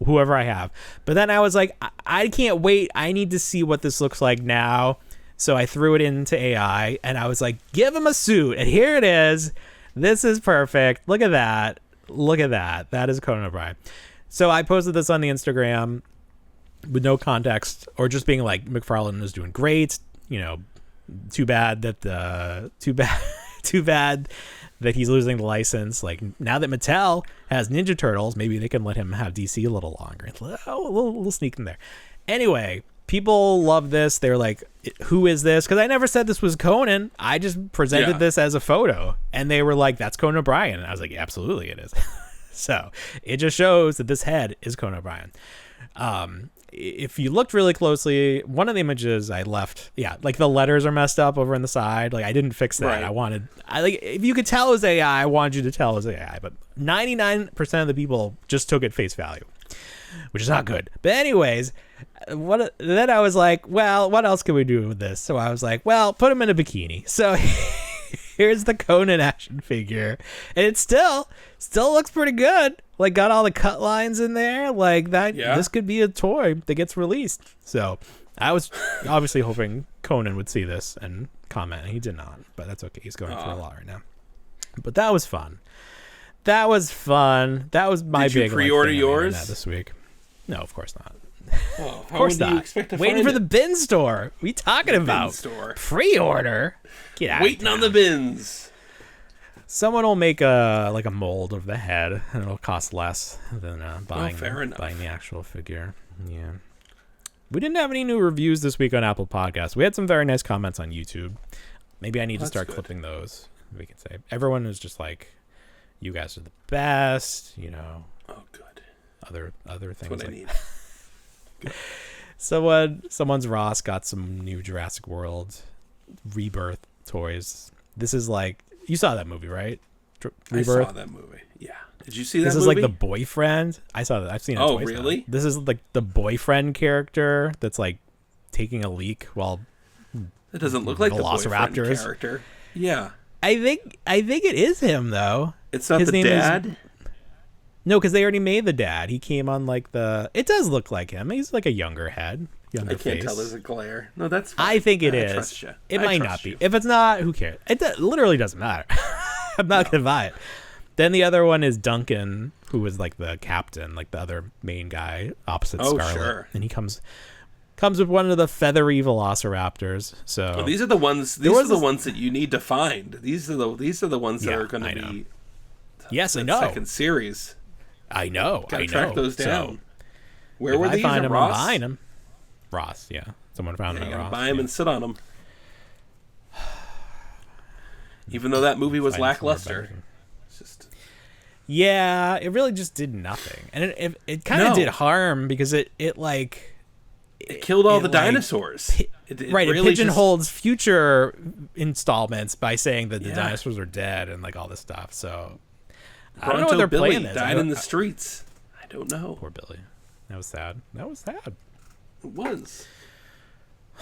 whoever I have." But then I was like, "I can't wait. I need to see what this looks like now." So I threw it into AI, and I was like, "Give him a suit." And here it is. This is perfect. Look at that. Look at that. That is Conan O'Brien. So I posted this on the Instagram with no context, or just being like, McFarlane is doing great. Too bad that he's losing the license. Like, now that Mattel has Ninja Turtles, maybe they can let him have DC a little longer. A little sneak in there. Anyway, people love this. They're like, who is this? Because I never said this was Conan. I just presented this as a photo, and they were like, that's Conan O'Brien. And I was like, yeah, absolutely it is. So it just shows that this head is Conan O'Brien. If you looked really closely, one of the images I left, like the letters are messed up over on the side. Like, I didn't fix that. Right. If you could tell it was AI, I wanted you to tell it was AI. But 99% of the people just took it face value, which is not good. But anyways, then I was like, well, what else can we do with this? So I was like, well, put him in a bikini. So here's the Conan action figure, and it still looks pretty good. Like, got all the cut lines in there, like that. Yeah. This could be a toy that gets released. So I was obviously hoping Conan would see this and comment, and he did not. But that's okay. He's going through a lot right now. But that was fun. That was my big. Did you pre-order yours this week? No, of course not. Oh, of course not. Do you expect to Waiting find for it? the bin store. What are you talking about? Bin store. Pre-order. Get out. Waiting on the bins. Someone will make a mold of the head, and it'll cost less than buying the actual figure. Yeah. We didn't have any new reviews this week on Apple Podcasts. We had some very nice comments on YouTube. Maybe I need to start clipping those. We can say everyone was just like, "You guys are the best," you know. Oh, good. Other things. That's what I need. Someone's Ross got some new Jurassic World Rebirth toys. This is like, you saw that movie, right? Rebirth? I saw that movie. Yeah. Did you see that movie? This is like the boyfriend. I saw that. I've seen it twice. Oh, really? Now. This is like the boyfriend character that's like taking a leak while it doesn't look like the boyfriend Velociraptors. Character. Yeah. I think it is him though. It's not the dad? No, because they already made the dad. He came on like the... It does look like him. He's like a younger head. I can't tell. There's a glare. No, that's fine. I think it is. Trust you. It might not be. If it's not, who cares? It literally doesn't matter. I'm not going to buy it. Then the other one is Duncan, who was like the captain, like the other main guy opposite Scarlet. Sure. And he comes with one of the feathery velociraptors. So these are the ones. These are the ones that you need to find. These are the ones that are going to be. Yes, I know. Second series. I know. Gotta track those down. So, where were these? I find them, Ross? I'm buying them. Ross, yeah. Someone found them at Ross. Buy them and sit on them. Even though that movie was lackluster. It's just... Yeah, it really just did nothing. And it kind of did harm because it killed all the dinosaurs. It pigeonholes future installments by saying that the dinosaurs are dead and like all this stuff. So I don't know what they're playing. Died in the streets. I don't know. Poor Billy. That was sad. It was.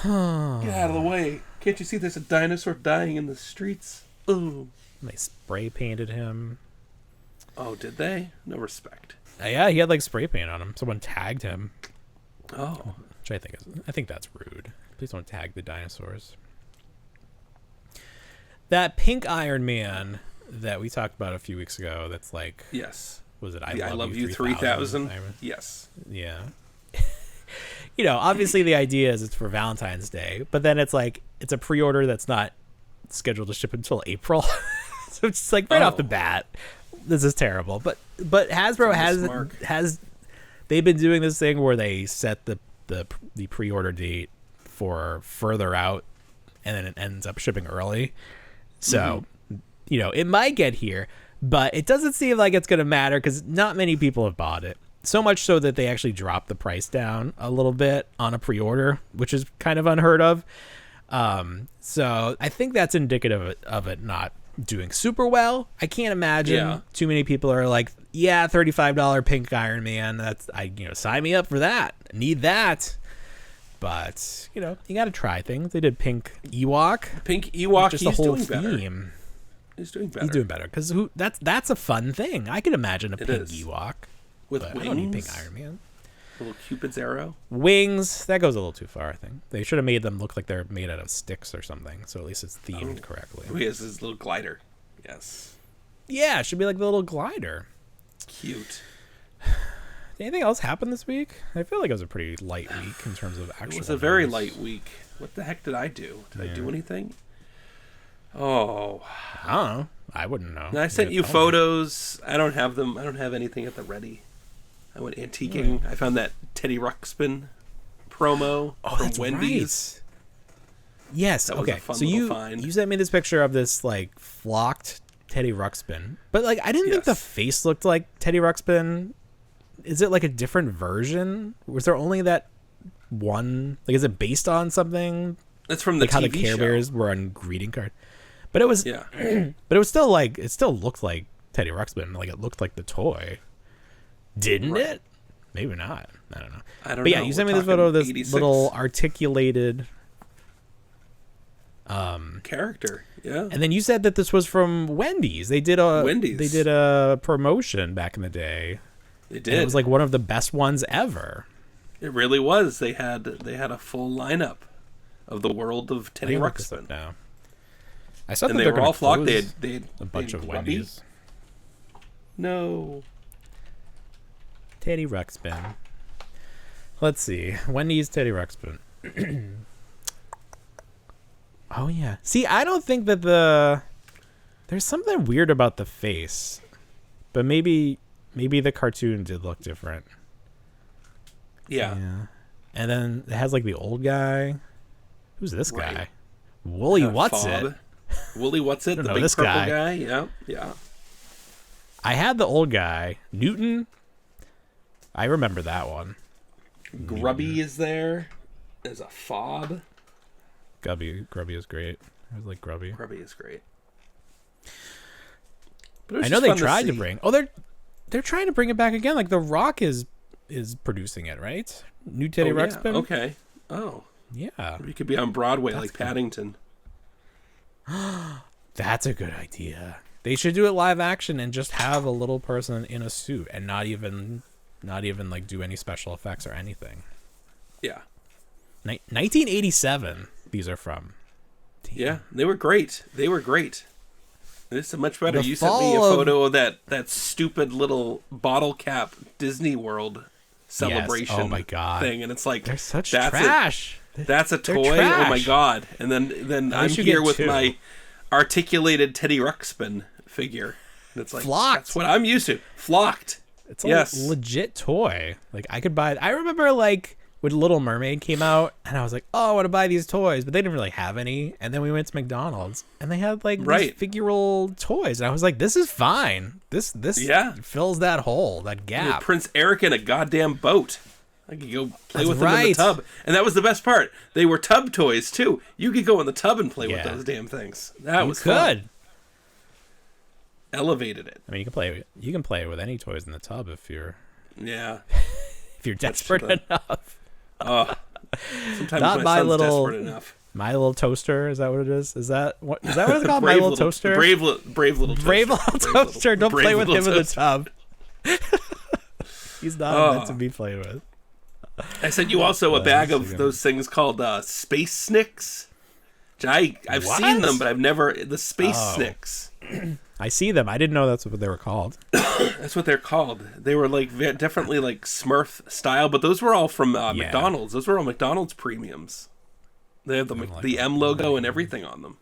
Get out of the way. Can't you see there's a dinosaur dying in the streets? Ooh. They spray painted him. Oh, did they? No respect. Yeah, he had like spray paint on him. Someone tagged him. Oh. Which I think that's rude. Please don't tag the dinosaurs. That pink Iron Man that we talked about a few weeks ago, that's like... Yes. Was it I Love You 3000? Yes. Yeah. You know, obviously the idea is it's for Valentine's Day, but then it's like, it's a pre-order that's not scheduled to ship until April. So it's like right off the bat, this is terrible. But Hasbro has they've been doing this thing where they set the pre-order date for further out and then it ends up shipping early. So, you know, it might get here, but it doesn't seem like it's going to matter because not many people have bought it. So much so that they actually dropped the price down a little bit on a pre-order, which is kind of unheard of. So I think that's indicative of it not doing super well. I can't imagine too many people are like, yeah, $35 pink Iron Man. Sign me up for that. Need that. But, you know, you got to try things. They did pink Ewok. Pink Ewok, just the whole theme. He's doing better. He's doing better because that's a fun thing. I could imagine a pink Ewok with wings. I don't need pink Iron Man. A little Cupid's arrow. Wings, that goes a little too far, I think. They should have made them look like they're made out of sticks or something, so at least it's themed correctly. Oh, he has his little glider. Yes. Yeah, it should be like the little glider. Cute. Anything else happen this week? I feel like it was a pretty light week in terms of actual. It was a very light week. What the heck did I do? Did I do anything? Oh. I don't know. I wouldn't know. And I sent you photos. I don't have them. I don't have anything at the ready. I went antiquing. I found that Teddy Ruxpin promo from Wendy's. Right. Yes. That was a fun little find. You sent me this picture of this like flocked Teddy Ruxpin, but like I didn't think the face looked like Teddy Ruxpin. Is it like a different version? Was there only that one? Like, is it based on something? That's from the like TV how the Care Bears were on greeting card. But it was, but it was still like it still looked like Teddy Ruxpin. Like it looked like the toy. Didn't it? Maybe not. I don't know. But yeah, you sent me this photo of this 86. Little articulated character. Yeah. And then you said that this was from Wendy's. They did a promotion back in the day. They did. And it was like one of the best ones ever. It really was. They had a full lineup of the world of Teddy Ruxpin. Now. I saw that they were all flocked. They had a bunch of Wendy's. No. Teddy Ruxpin. Let's see. Wendy's Teddy Ruxpin. Oh yeah. See, I don't think that there's something weird about the face, but maybe the cartoon did look different. Yeah. And then it has like the old guy. Who's this guy? Wooly What's It? Wooly What's It? The know big this purple guy. guy. Yeah. Yeah. I had the old guy, Newton. I remember that one. Grubby is there. There's a fob. Grubby is great. I was like Grubby. Grubby is great. I know they tried to bring. Oh, they're trying to bring it back again. Like The Rock is producing it, right? New Teddy Ruxpin. Yeah. Okay. Oh. Yeah. You could be on Broadway like Paddington. That's a good idea. They should do it live action and just have a little person in a suit and not even like do any special effects or anything. Yeah. 1987. These are from. Damn. Yeah, they were great. This is much better. The You sent me a fall of- photo of that stupid little bottle cap Disney World celebration Oh my God. thing, and it's like They're such that's trash. That's a They're toy. trash. Oh my God! And then I'm should here get with two. my articulated Teddy Ruxpin figure. And it's like Flocked. That's what I'm used to. Flocked. It's a yes. legit toy. Like I could buy. I remember like when Little Mermaid came out, and I was like, "Oh, I want to buy these toys," but they didn't really have any. And then we went to McDonald's, and they had like these figural toys, and I was like, "This is fine. This fills that hole, that gap." Prince Eric in a goddamn boat. I could go play That's with them in the right. tub. And that was the best part. They were tub toys, too. You could go in the tub and play with Yeah. those damn things. That was good. fun. Elevated it. I mean, you can play with any toys in the tub if you're Yeah. desperate true. enough. Sometimes Not my my son's little- desperate enough. My Little Toaster, is that what it is? Is that what it's called? My Little Toaster? Brave little toaster. Brave Little Toaster. Don't brave play with little him in the toaster. tub. He's not meant to be played with. I sent you also a bag that's of good. those things called Space Snicks. Which I've What? seen them, but I've never... The Space Snicks. I see them. I didn't know that's what they were called. That's what they're called. They were like definitely like Smurf style, but those were all from McDonald's. Those were all McDonald's premiums. They have the M logo and everything on them.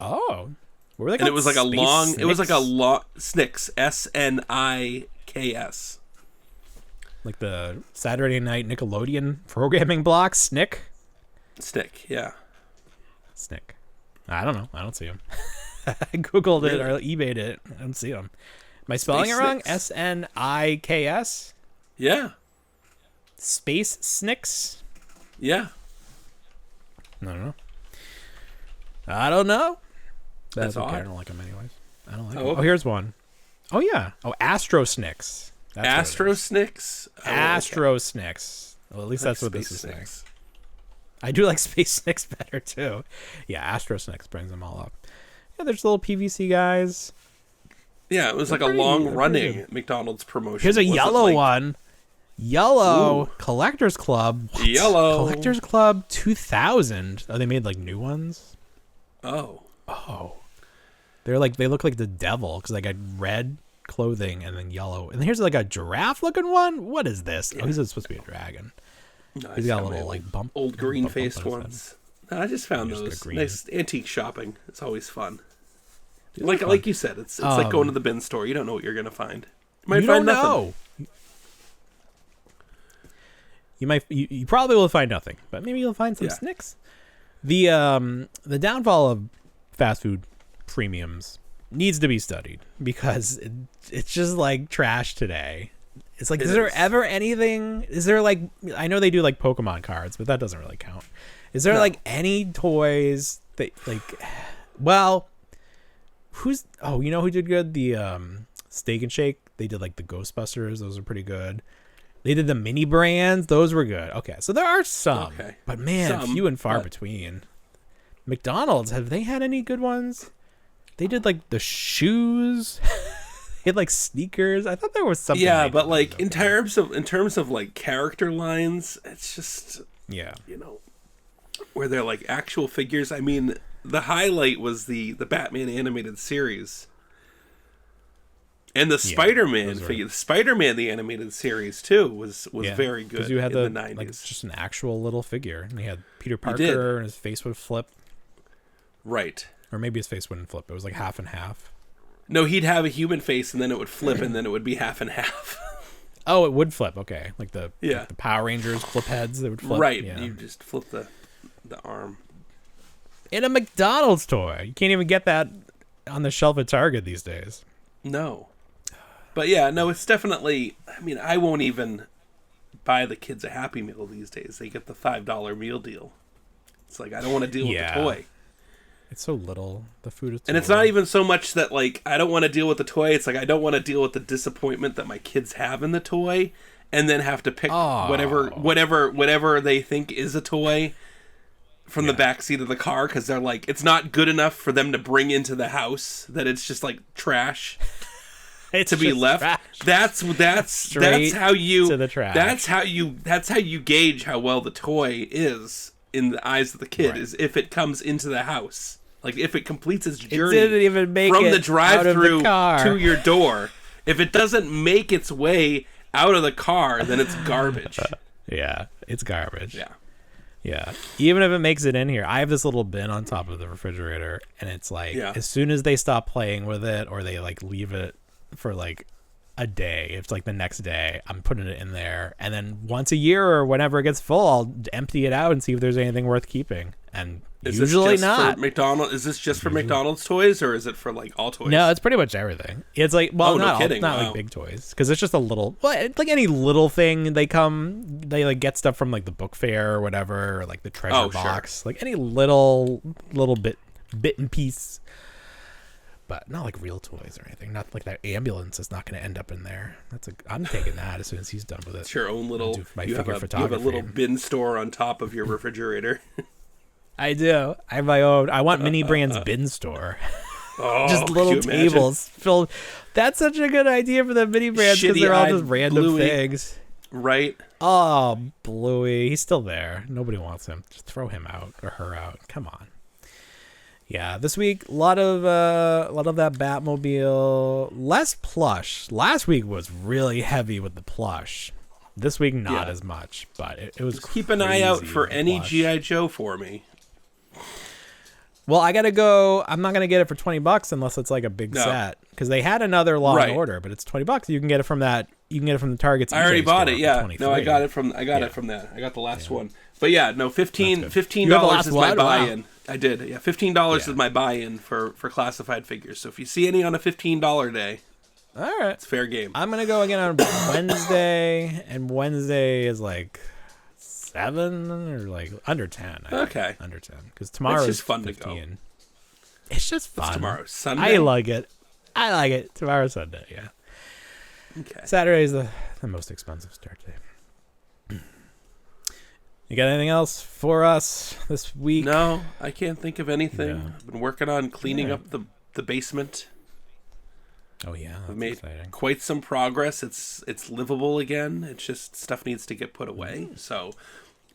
Oh, what were they called? And it was like a Space long. Snicks? It was like a long Snicks. SNIKS. like the Saturday night Nickelodeon programming block. Snick. Yeah. Snick. I don't know. I don't see them. I googled it or eBayed it. I don't see them. Am I spelling Space it wrong? Snicks. SNIKS. Yeah. Space Snicks. Yeah. I don't know. That's okay. odd. I don't like them anyways. I don't like Oh, them. okay. Oh, here's one. Oh yeah. Oh, Astro Snicks. That's what it Astro is. Snicks. Oh, okay. Astro Snicks. Well, at least Like that's what this Space is saying. Snicks. I do like Space Snicks better too. Yeah, Astro Snicks brings them all up. Yeah, there's little PVC guys. Yeah, it was like a pretty- long they're running pretty McDonald's promotion. Here's a It wasn't yellow like- one. Yellow Ooh. Collectors Club. What? Yellow. Collectors Club 2000. Oh, they made like new ones. Oh. They look like the devil because they got red clothing and then yellow. And here's like a giraffe looking one. What is this? Oh, he's supposed to be a dragon. No, He's I got a found my little like bump. old green bump faced on his head. ones. No, I just found Just got those green. nice antique shopping. It's always fun. They're Like fun. you said, it's like going to the bin store. You don't know what you're gonna find. You might You find don't nothing. know. You probably will find nothing, but maybe you'll find some Yeah. snicks. The downfall of fast food premiums needs to be studied because it's just like trash today. It's like, It is there is. ever anything? Is there like, I know they do like Pokemon cards, but that doesn't really count. Is there No. like any toys that like, well, you know who did good? The Steak and Shake. They did like the Ghostbusters. Those are pretty good. They did the mini brands. Those were good. Okay, so there are some, but man, Some, few and far but- between. McDonald's, have they had any good ones? They did like the shoes. They had like sneakers. I thought there was something. Yeah, they but did like good. in terms of like character lines, it's just Yeah. where they're like actual figures. I mean, the highlight was the Batman animated series. And the Spider-Man figure, the Spider-Man the animated series too was very good. Because you had in the 90s. Like just an actual little figure, and he had Peter Parker, and his face would flip. Right. Or maybe his face wouldn't flip. It was like half and half. No, he'd have a human face, and then it would flip, and then it would be half and half. Oh, it would flip. Okay, like the Power Rangers flip heads. They would flip. Right. Yeah. You just flip the arm. In a McDonald's toy, you can't even get that on the shelf at Target these days. No. But yeah, no, it's definitely. I mean, I won't even buy the kids a Happy Meal these days. They get the $5 meal deal. It's like I don't want to deal with the toy. It's so little. The food is. And it's not even so much that like I don't want to deal with the toy. It's like I don't want to deal with the disappointment that my kids have in the toy, and then have to pick whatever they think is a toy from the backseat of the car because they're like it's not good enough for them to bring into the house. That it's just like trash. It's to be left. Trash. That's how you to the trash. That's how you gauge how well the toy is in the eyes of the kid is if it comes into the house. Like if it completes its journey it didn't even make from it the drive-through to your car. door. If it doesn't make its way out of the car, then it's garbage. Yeah, it's garbage. Yeah. Yeah. Even if it makes it in here, I have this little bin on top of the refrigerator, and it's like as soon as they stop playing with it or they like leave it for like a day, it's like the next day I'm putting it in there, and then once a year or whenever it gets full I'll empty it out and see if there's anything worth keeping. And usually not. Is this just for McDonald's toys or is it for like all toys? No, it's pretty much everything. It's like not like big toys because it's just a little like any little thing. They like get stuff from like the book fair or whatever, or like the treasure box, like any little bit and piece. But not like real toys or anything. Not like that ambulance is not going to end up in there. I'm taking that as soon as he's done with it. It's your own little. You have a little bin store on top of your refrigerator. I do. I have my own. I want Mini Brand's bin store. Oh, just little tables filled. That's such a good idea for the Mini Brands because they're all just random Bluey. things. Right. Oh, Bluey. He's still there. Nobody wants him. Just throw him out or her out. Come on. Yeah, this week a lot of that Batmobile, less plush. Last week was really heavy with the plush. This week not as much, but it was. Just keep an eye out for any G.I. Joe for me. Well, I gotta go. I'm not gonna get it for $20 unless it's like a big set because they had another Law and Order, but it's $20. You can get it from that. You can get it from the Target's. I already bought it. Yeah, no, I got it from. it from that. I got the last one. But yeah, no, $15 is my buy-in. Wow. I did. Yeah, $15 is my buy-in for classified figures. So if you see any on a $15 day, all right, it's fair game. I'm gonna go again on Wednesday, and Wednesday is like 7 or like under 10. Okay, under 10 because tomorrow is fun 15. to go. It's just fun. Tomorrow's Sunday. I like it. Tomorrow's Sunday. Yeah. Okay. Saturday is the most expensive start day. You got anything else for us this week? No, I can't think of anything. No. I've been working on cleaning up the basement. Oh yeah, I've made quite some progress. It's livable again. It's just stuff needs to get put away. So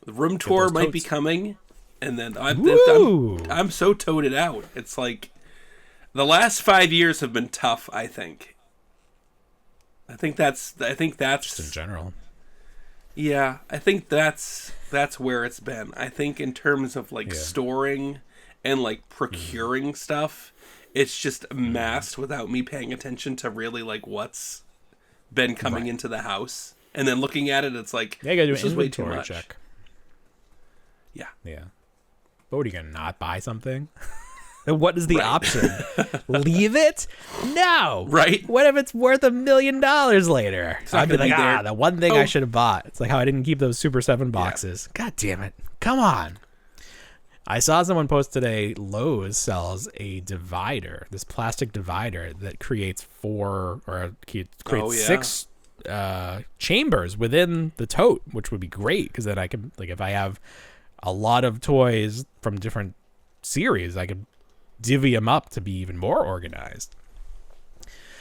the room tour might be coming, and then I'm so toted out. It's like the last 5 years have been tough. I think that's just in general. Yeah, I think that's where it's been. I think in terms of like storing and like procuring stuff, it's just amassed without me paying attention to really like what's been coming into the house. And then looking at it, it's like, you gotta do this an is way too inventory much. check. Yeah. Yeah. But what are you gonna not buy something? What is the option? Leave it? No. Right. What if it's worth $1 million later? I'd be like, the one thing I should have bought. It's like how I didn't keep those Super 7 boxes. Yeah. God damn it. Come on. I saw someone post today, Lowe's sells a divider, this plastic divider that creates 6 chambers within the tote, which would be great because then I can, like, if I have a lot of toys from different series, I could divvy them up to be even more organized.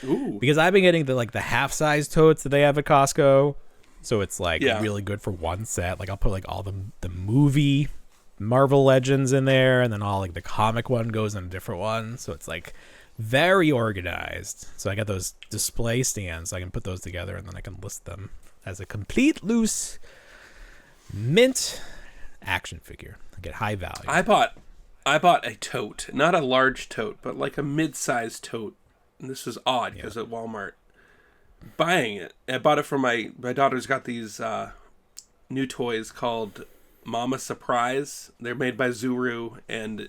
Ooh. Because I've been getting the half-size totes that they have at Costco, so it's like really good for one set. Like I'll put like all the movie Marvel Legends in there, and then all like the comic one goes in a different one. So it's like very organized. So I got those display stands. So I can put those together and then I can list them as a complete loose mint action figure. I get high value. I bought a tote, not a large tote, but like a mid-sized tote. And this was odd because at Walmart, buying it, I bought it for my daughter's got these new toys called Mama Surprise. They're made by Zuru, and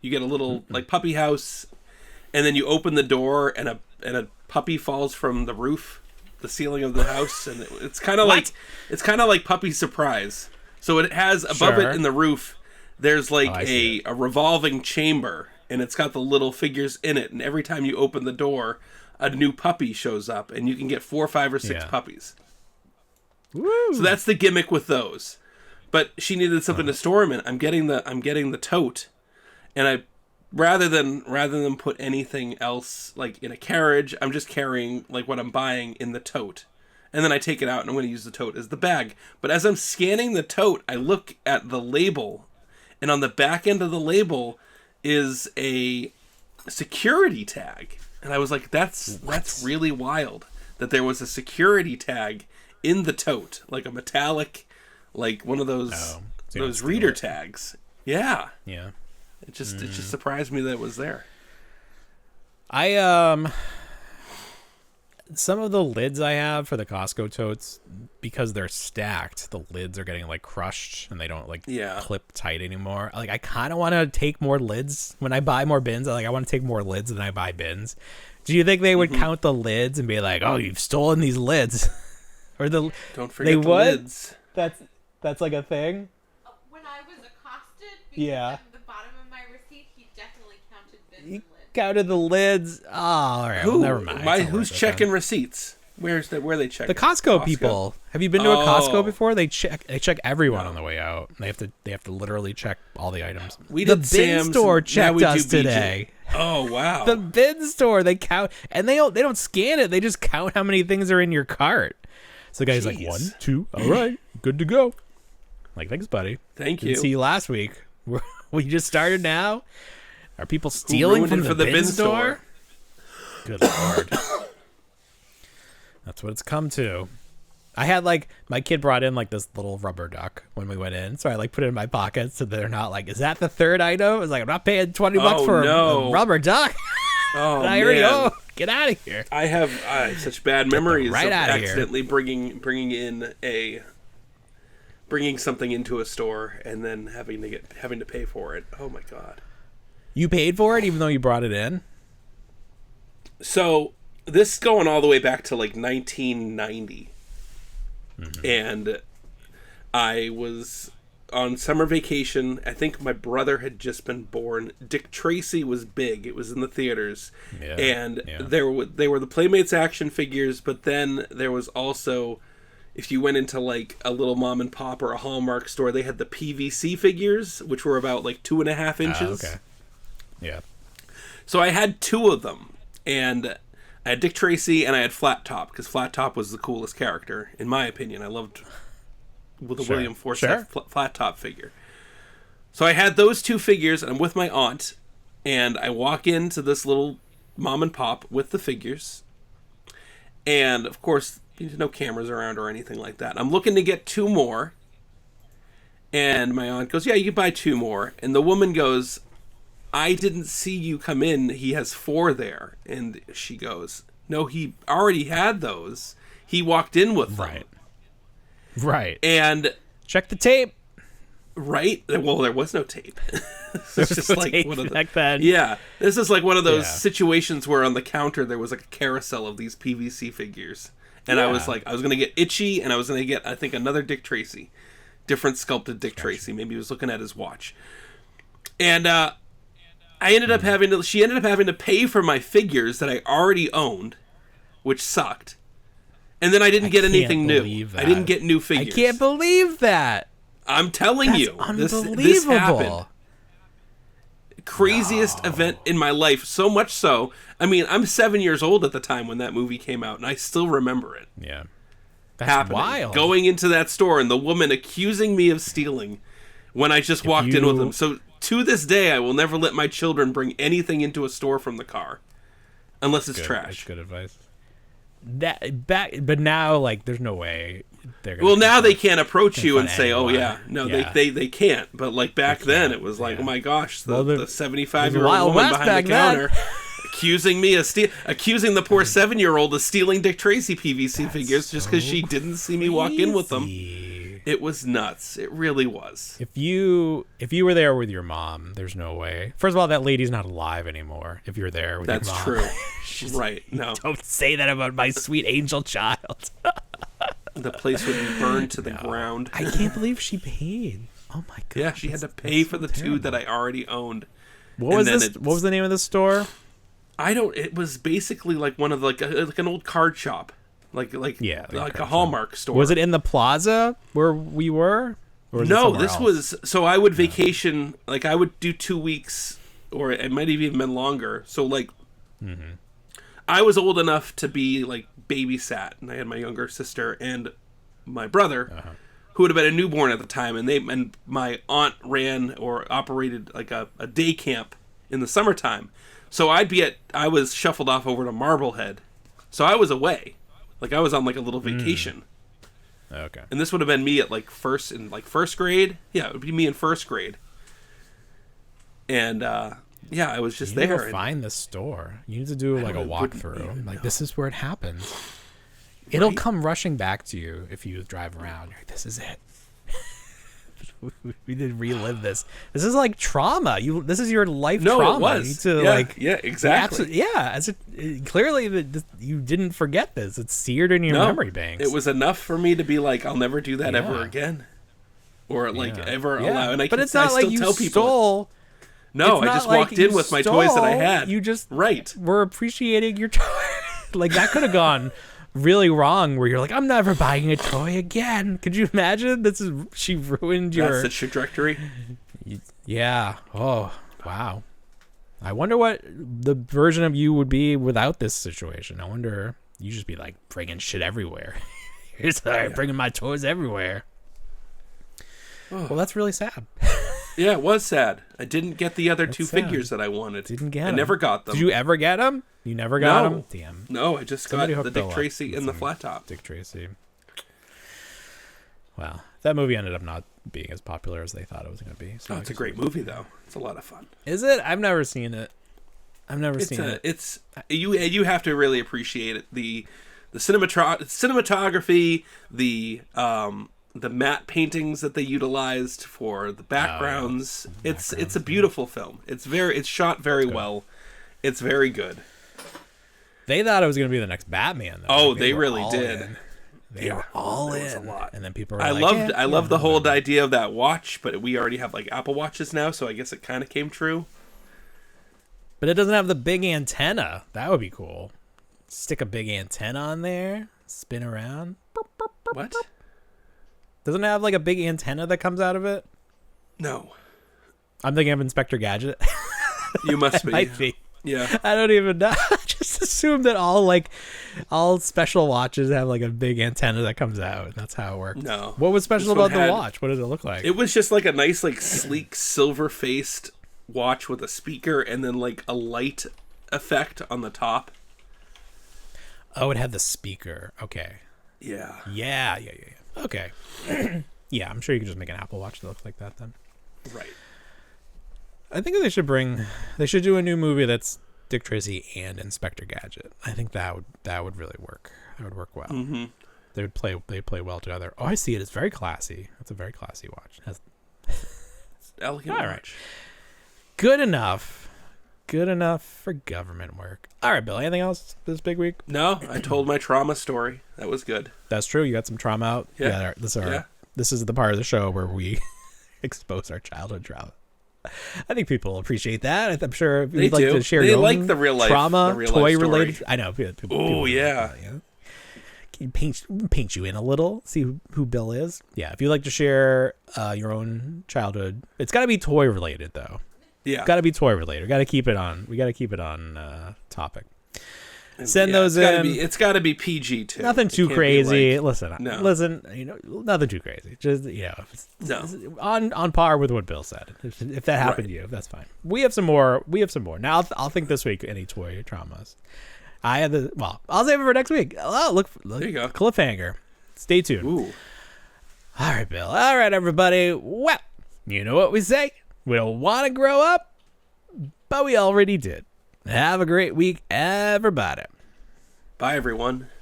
you get a little like puppy house, and then you open the door, and a puppy falls from the roof, the ceiling of the house, and it's kind of like Puppy Surprise. So it has above it in the roof, there's like a revolving chamber, and it's got the little figures in it, and every time you open the door, a new puppy shows up, and you can get 4, 5, or 6 puppies. Woo. So that's the gimmick with those. But she needed something to store them in. I'm getting the tote, and I rather than put anything else like in a carriage, I'm just carrying like what I'm buying in the tote, and then I take it out and I'm going to use the tote as the bag. But as I'm scanning the tote, I look at the label, and on the back end of the label is a security tag, and I was like, that's really wild that there was a security tag in the tote, like a metallic, like one of those reader tags. Yeah. It just surprised me that it was there. Some of the lids I have for the Costco totes, because they're stacked, the lids are getting like crushed and they don't clip tight anymore. Like I kind of want to take more lids when I buy more bins. I want to take more lids than I buy bins. Do you think they would count the lids and be like, "Oh, you've stolen these lids"? Or don't forget the lids. That's like a thing. When I was accosted, because at the bottom of my receipt, he definitely counted bins and lids. Counted the lids. Oh, all right. Well, never mind. Who's checking receipts? Where are they checking? The Costco people. Have you been to a Costco before? They check everyone on the way out. They have to literally check all the items. The bin store checked us today. Oh wow. The bin store, they count, and they don't scan it. They just count how many things are in your cart. So the guy's like, 1, 2, all right, good to go. I'm like, thanks, buddy. Thank you. Didn't see you last week. We just started now. Are people stealing from the bin store? Good Lord. That's what it's come to. I had my kid brought in this little rubber duck when we went in, so I put it in my pocket so they're not like, is that the third item? I was like, I'm not paying $20 for a rubber duck. Oh, I already know. Get out of here. I have such bad memories of accidentally bringing something into a store and then having to pay for it. Oh my God. You paid for it even though you brought it in? So this is going all the way back to 1990. And I was on summer vacation. I think my brother had just been born. Dick Tracy was big. It was in the theaters. They were the Playmates action figures, but then there was also, if you went into a little mom and pop or a Hallmark store, they had the PVC figures, which were about 2.5 inches. Okay. Yeah. So I had 2 of them, and I had Dick Tracy and I had Flat Top, because Flat Top was the coolest character, in my opinion. I loved the William Forsythe Flat Top figure. So I had those 2 figures, and I'm with my aunt, and I walk into this little mom and pop with the figures, and of course, there's no cameras around or anything like that. I'm looking to get 2 more, and my aunt goes, yeah, you can buy 2 more. And the woman goes, I didn't see you come in. He has 4 there. And she goes, no, he already had those. He walked in with them. Right. And check the tape. Right? Well, there was no tape. There's just one of back then. Yeah. This is one of those situations where on the counter there was a carousel of these PVC figures. And I was going to get Itchy, and I was going to get, I think, another Dick Tracy. Different sculpted Dick Tracy. Maybe he was looking at his watch. And she ended up having to pay for my figures that I already owned, which sucked. And then I didn't get anything new. I didn't get new figures. I can't believe that. I'm telling you. Unbelievable. This happened. Craziest event in my life. So much so, I mean, I'm 7 years old at the time when that movie came out, and I still remember it. Yeah. That's wild. Going into that store and the woman accusing me of stealing when I just walked in with them. So to this day, I will never let my children bring anything into a store from the car, unless it's trash. That's good advice. But now, like, there's no way they're gonna. Well, now they can't approach you and say, "Oh yeah, no, yeah. They can't." But like back then, it was like, "Oh my gosh, the 75-year-old woman behind the counter." Accusing me of accusing the poor 7-year-old of stealing Dick Tracy PVC figures just because she didn't see me walk in with them. It was nuts. It really was. If you were there with your mom, there's no way. First of all, that lady's not alive anymore. If you're there with your mom, that's true. Right? No, don't say that about my sweet angel child. The place would be burned to the ground. I can't believe she paid. Oh my god! Yeah, she had to pay for the two that I already owned. What was the name of the store? It was basically like one of like an old card shop, like a Hallmark store. Was it in the plaza where we were? Or no, this was. So I would vacation, like I would do 2 weeks, or it might have even been longer. So like, I was old enough to be like babysat, and I had my younger sister and my brother, who would have been a newborn at the time, and my aunt ran or operated like a day camp in the summertime. So I was shuffled off over to Marblehead. So I was away. Like I was on like a little vacation. Okay. And this would have been me at like first grade. Yeah, it would be me in first grade. And yeah, I was just there. You need to find the store. You need to do like a walkthrough. Like this is where it happens. It'll come rushing back to you if you drive around. You're like, this is it. We did relive this. This is like trauma. This is your life trauma. It was. You need to, yeah, exactly. Clearly, you didn't forget this. It's seared in your memory banks. It was enough for me to be like, I'll never do that ever again, or like ever allow. And it's not like you stole. No, I just walked in with my toys that I had. You just were appreciating your toy. Like that could have gone really wrong, where you're like, I'm never buying a toy again. Could you imagine? She ruined your. That's the trajectory. Yeah. Oh, wow. I wonder what the version of you would be without this situation. I wonder, you just be like bringing shit everywhere. Bringing my toys everywhere. Oh. Well, that's really sad. Yeah, it was sad. I didn't get the other two figures that I wanted. I never got them. Did you ever get them? You never got them? Damn. No, I just got the Dick Tracy and the flat top. Dick Tracy. Wow. That movie ended up not being as popular as they thought it was going to be. So it's a great movie, though. It's a lot of fun. Is it? I've never seen it. It's you have to really appreciate it. The cinematography, the matte paintings that they utilized for the backgrounds. It's a beautiful film. It's shot very well. It's very good. They thought it was going to be the next Batman, though. Oh, they really did. They were all in. A lot. And then people were I loved the whole idea of that watch, but we already have like Apple Watches now, so I guess it kind of came true. But it doesn't have the big antenna. That would be cool. Stick a big antenna on there, spin around. What? Doesn't it have like a big antenna that comes out of it? No. I'm thinking of Inspector Gadget. You must be. Might be. Yeah. I don't even know. I just assume that all special watches have like a big antenna that comes out, and that's how it works. No. What was special about the watch? What did it look like? It was just like a nice, like sleek, silver-faced watch with a speaker and then like a light effect on the top. Oh, it had the speaker. Okay. Yeah. Yeah. Okay. Yeah, I'm sure you could just make an Apple Watch that looks like that then. Right. I think they should do a new movie that's Dick Tracy and Inspector Gadget. I think that would really work. That would work well. Mm-hmm. They'd play well together. Oh, I see it. It's very classy. It's a very classy watch. It's elegant watch. Right. Good enough for government work. All right, Bill. Anything else this big week? No, I told my trauma story. That was good. That's true. You got some trauma out. Yeah. This is the part of the show where we expose our childhood trauma. I think people will appreciate that. I'm sure if you'd like to share your own the real life trauma, toy related. I know. People yeah. Can paint you in a little. See who Bill is. Yeah. If you'd like to share your own childhood, it's got to be toy related though. Yeah. Got to be toy related. We got to keep it on topic. Send those in. It's got to be PG too. Nothing too crazy. Like, listen. Nothing too crazy. Just on par with what Bill said. If that happened to you, that's fine. We have some more. Now I'll think this week any toy traumas. I'll save it for next week. Oh, look. There you go. Cliffhanger. Stay tuned. Ooh. All right, Bill. All right, everybody. Well, you know what we say. We don't want to grow up, but we already did. Have a great week, everybody. Bye, everyone.